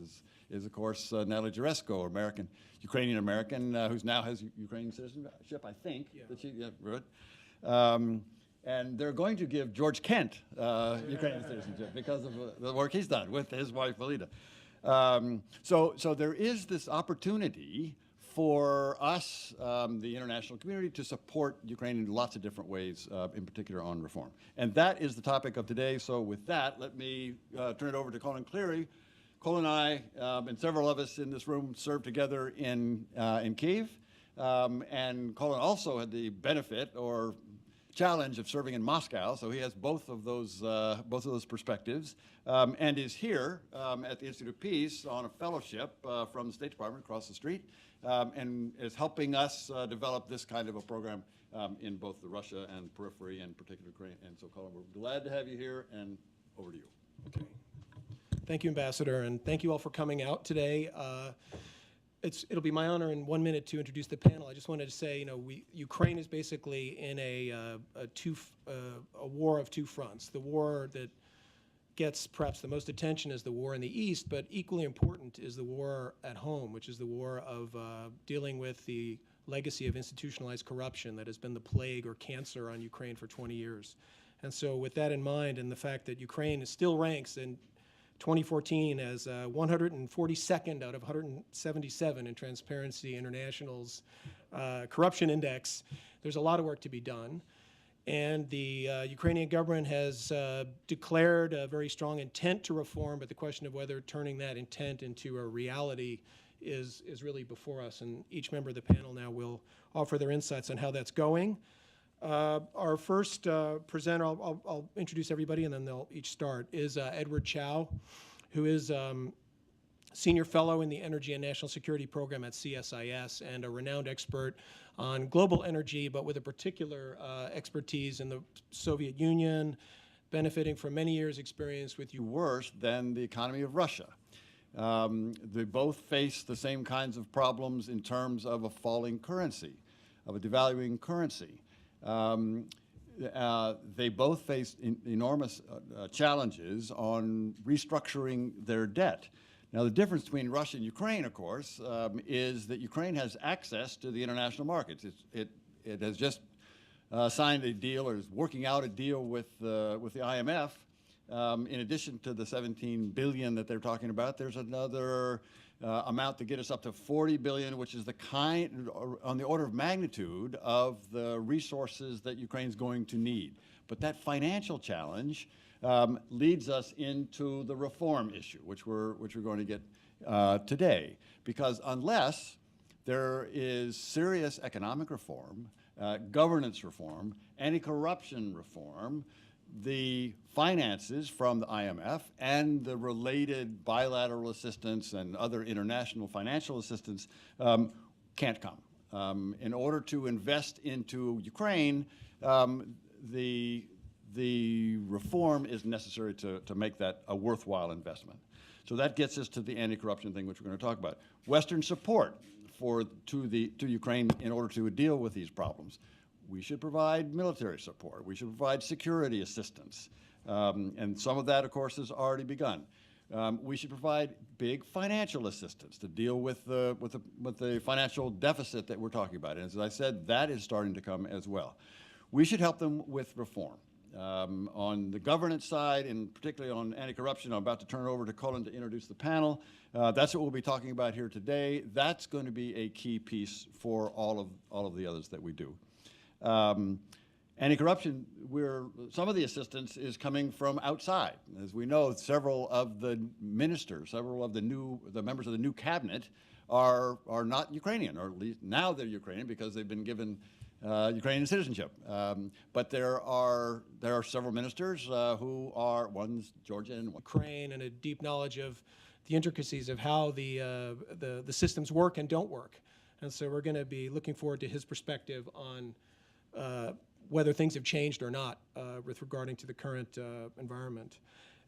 is of course, Natalie Jaresko, American, Ukrainian-American, who's now has Ukrainian citizenship, I think. Yeah. That she wrote. And they're going to give George Kent Ukrainian citizenship because of the work he's done with his wife, Valida. So there is this opportunity for us, the international community, to support Ukraine in lots of different ways, in particular on reform. And that is the topic of today. So with that, let me turn it over to Colin Cleary. Colin and I, and several of us in this room, served together in Kyiv. And Colin also had the benefit or challenge of serving in Moscow, so he has both of those perspectives, and is here at the Institute of Peace on a fellowship from the State Department across the street, and is helping us develop this kind of a program in both the Russia and periphery, and particularly Ukraine. And so, Colin, we're glad to have you here, and over to you. Okay. Thank you, Ambassador, and thank you all for coming out today. It'll be my honor in 1 minute to introduce the panel. I just wanted to say, Ukraine is basically in a war of two fronts. The war that gets perhaps the most attention is the war in the East, but equally important is the war at home, which is the war of dealing with the legacy of institutionalized corruption that has been the plague or cancer on Ukraine for 20 years. And so with that in mind, and the fact that Ukraine still ranks in 2014 as 142nd out of 177 in Transparency International's corruption index, there's a lot of work to be done. And the Ukrainian government has declared a very strong intent to reform, but the question of whether turning that intent into a reality is really before us. And each member of the panel now will offer their insights on how that's going. Our first presenter, I'll introduce everybody and then they'll each start, is Edward Chow, who is Senior Fellow in the Energy and National Security Program at CSIS and a renowned expert on global energy, but with a particular expertise in the Soviet Union, benefiting from many years' experience with you. Worse than the economy of Russia. They both face the same kinds of problems in terms of a falling currency, of a devaluing currency. They both face enormous challenges on restructuring their debt. Now, the difference between Russia and Ukraine, of course, is that Ukraine has access to the international markets. It has just signed a deal, or is working out a deal with the IMF. In addition to the 17 billion that they're talking about, there's another amount to get us up to 40 billion, which is the kind, on the order of magnitude of the resources that Ukraine's going to need. But that financial challenge leads us into the reform issue, which we're going to get today. Because unless there is serious economic reform, governance reform, anti-corruption reform, the finances from the IMF and the related bilateral assistance and other international financial assistance can't come. In order to invest into Ukraine, the reform is necessary to make that a worthwhile investment. So that gets us to the anti-corruption thing, which we're going to talk about. Western support to Ukraine in order to deal with these problems. We should provide military support. We should provide security assistance. And some of that, of course, has already begun. We should provide big financial assistance to deal with the financial deficit that we're talking about. And as I said, that is starting to come as well. We should help them with reform. On the governance side, and particularly on anti-corruption, I'm about to turn it over to Colin to introduce the panel. That's what we'll be talking about here today. That's going to be a key piece for all of the others that we do. Anti-corruption, some of the assistance is coming from outside. As we know, several of the ministers, several of the members of the new cabinet are not Ukrainian, or at least now they're Ukrainian because they've been given Ukrainian citizenship. But there are several ministers who are, one's Georgian, Ukraine, and a deep knowledge of the intricacies of how the systems work and don't work. And so we're going to be looking forward to his perspective on whether things have changed or not with regarding to the current environment.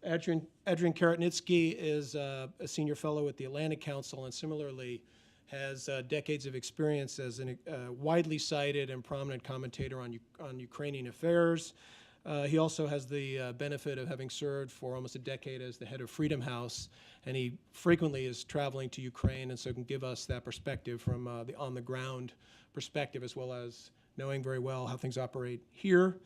Adrian Karatnitsky is a senior fellow at the Atlantic Council and similarly has decades of experience as a widely cited and prominent commentator on Ukrainian affairs. He also has the benefit of having served for almost a decade as the head of Freedom House, and he frequently is traveling to Ukraine, and so can give us that perspective from the on-the-ground perspective, as well as knowing very well how things operate here.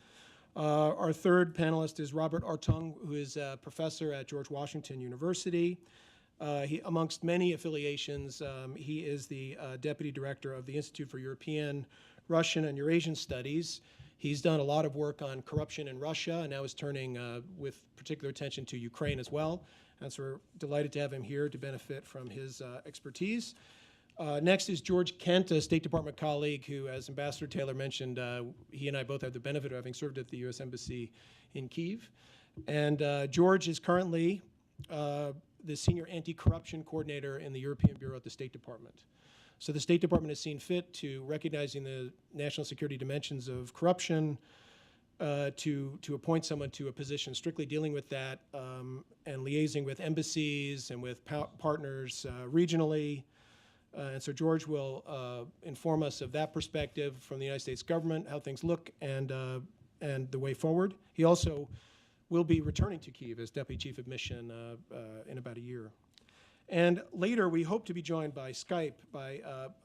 Our third panelist is Robert Artung, who is a professor at George Washington University. Amongst many affiliations, he is the deputy director of the Institute for European, Russian, and Eurasian Studies. He's done a lot of work on corruption in Russia, and now is turning with particular attention to Ukraine as well. And so we're delighted to have him here to benefit from his expertise. Next is George Kent, a State Department colleague who, as Ambassador Taylor mentioned, he and I both have the benefit of having served at the U.S. Embassy in Kyiv. And George is currently the Senior Anti-Corruption Coordinator in the European Bureau at the State Department. So the State Department has seen fit to recognizing the national security dimensions of corruption, to appoint someone to a position strictly dealing with that and liaising with embassies and with partners regionally. And so George will inform us of that perspective from the United States government, how things look, and the way forward. He also will be returning to Kyiv as Deputy Chief of Mission in about a year. And later, we hope to be joined by Skype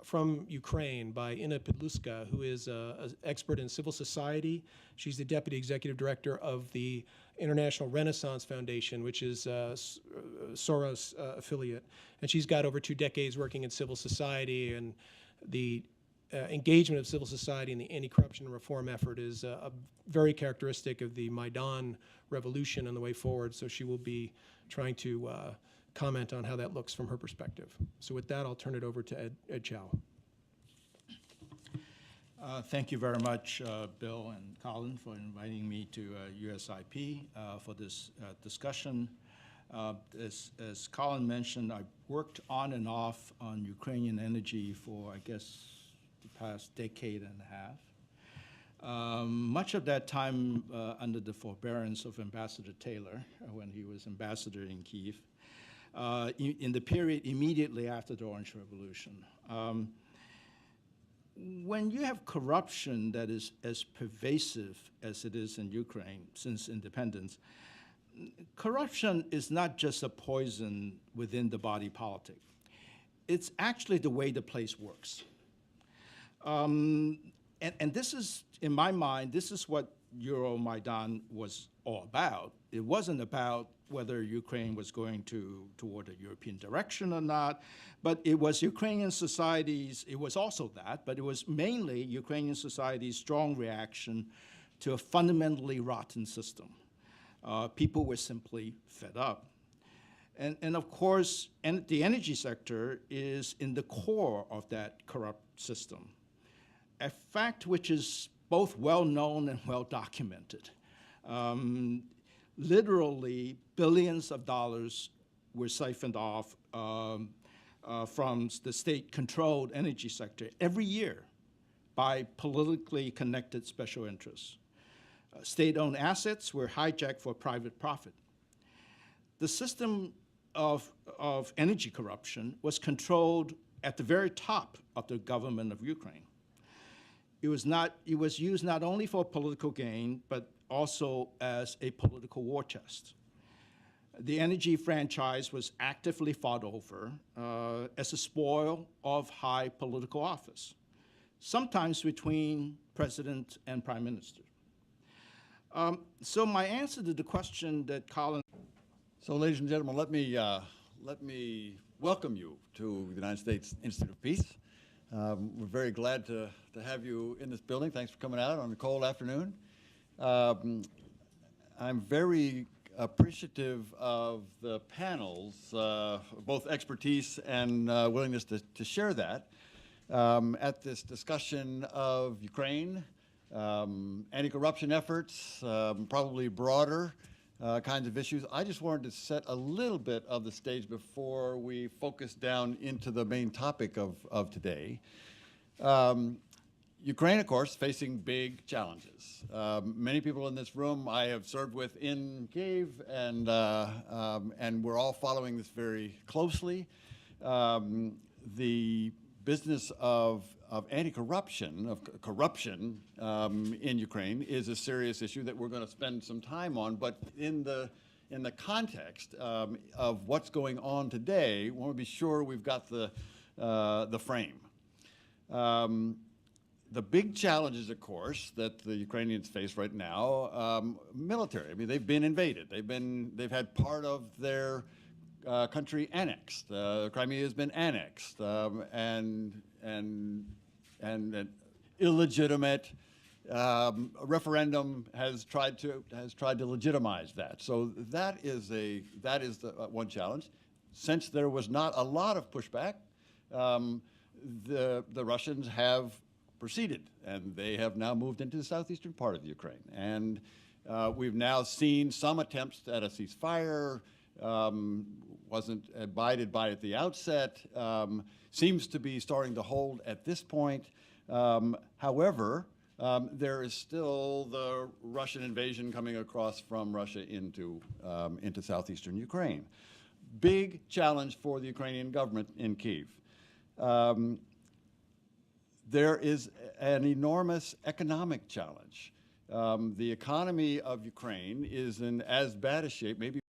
from Ukraine by Inna Pidluska, who is an expert in civil society. She's the Deputy Executive Director of the International Renaissance Foundation, which is Soros' affiliate. And she's got over 2 decades working in civil society, and the engagement of civil society in the anti-corruption reform effort is a very characteristic of the Maidan revolution and the way forward. So she will be trying to comment on how that looks from her perspective. So with that, I'll turn it over to Ed Chow. Thank you very much, Bill and Colin, for inviting me to USIP for this discussion. As Colin mentioned, I worked on and off on Ukrainian energy for, I guess, the past decade and a half. Much of that time under the forbearance of Ambassador Taylor when he was ambassador in Kyiv. In the period immediately after the Orange Revolution. When you have corruption that is as pervasive as it is in Ukraine since independence, corruption is not just a poison within the body politic. It's actually the way the place works. And this is, in my mind, this is what Euromaidan was all about. It wasn't about whether Ukraine was going toward a European direction or not, but it was Ukrainian society's, it was also that, but it was mainly Ukrainian society's strong reaction to a fundamentally rotten system. People were simply fed up. And of course, the energy sector is in the core of that corrupt system, a fact which is both well known and well documented. Literally, billions of dollars were siphoned off from the state-controlled energy sector every year by politically connected special interests. State-owned assets were hijacked for private profit. The system of energy corruption was controlled at the very top of the government of Ukraine. It was used not only for political gain, but also as a political war chest. The energy franchise was actively fought over as a spoil of high political office, sometimes between president and prime minister. So my answer to the question that Colin... So, ladies and gentlemen, let me welcome you to the United States Institute of Peace. We're very glad to have you in this building. Thanks for coming out on a cold afternoon. I'm very appreciative of the panel's both expertise and willingness to share that at this discussion of Ukraine, anti-corruption efforts, probably broader kinds of issues. I just wanted to set a little bit of the stage before we focus down into the main topic of today. Ukraine, of course, facing big challenges. Many people in this room I have served with in Kyiv, and we're all following this very closely. The business of anti-corruption, of corruption in Ukraine is a serious issue that we're going to spend some time on. But in the context of what's going on today, we want to be sure we've got the frame. The big challenges, of course, that the Ukrainians face right now, military. I mean, they've been invaded. They've had part of their country annexed. Crimea has been annexed, and an illegitimate referendum has tried to legitimize that. So that is the one challenge. Since there was not a lot of pushback, the Russians have proceeded, and they have now moved into the southeastern part of the Ukraine. And we've now seen some attempts at a ceasefire. Wasn't abided by at the outset. Seems to be starting to hold at this point. However, there is still the Russian invasion coming across from Russia into southeastern Ukraine. Big challenge for the Ukrainian government in Kyiv. There is an enormous economic challenge. The economy of Ukraine is in as bad a shape, maybe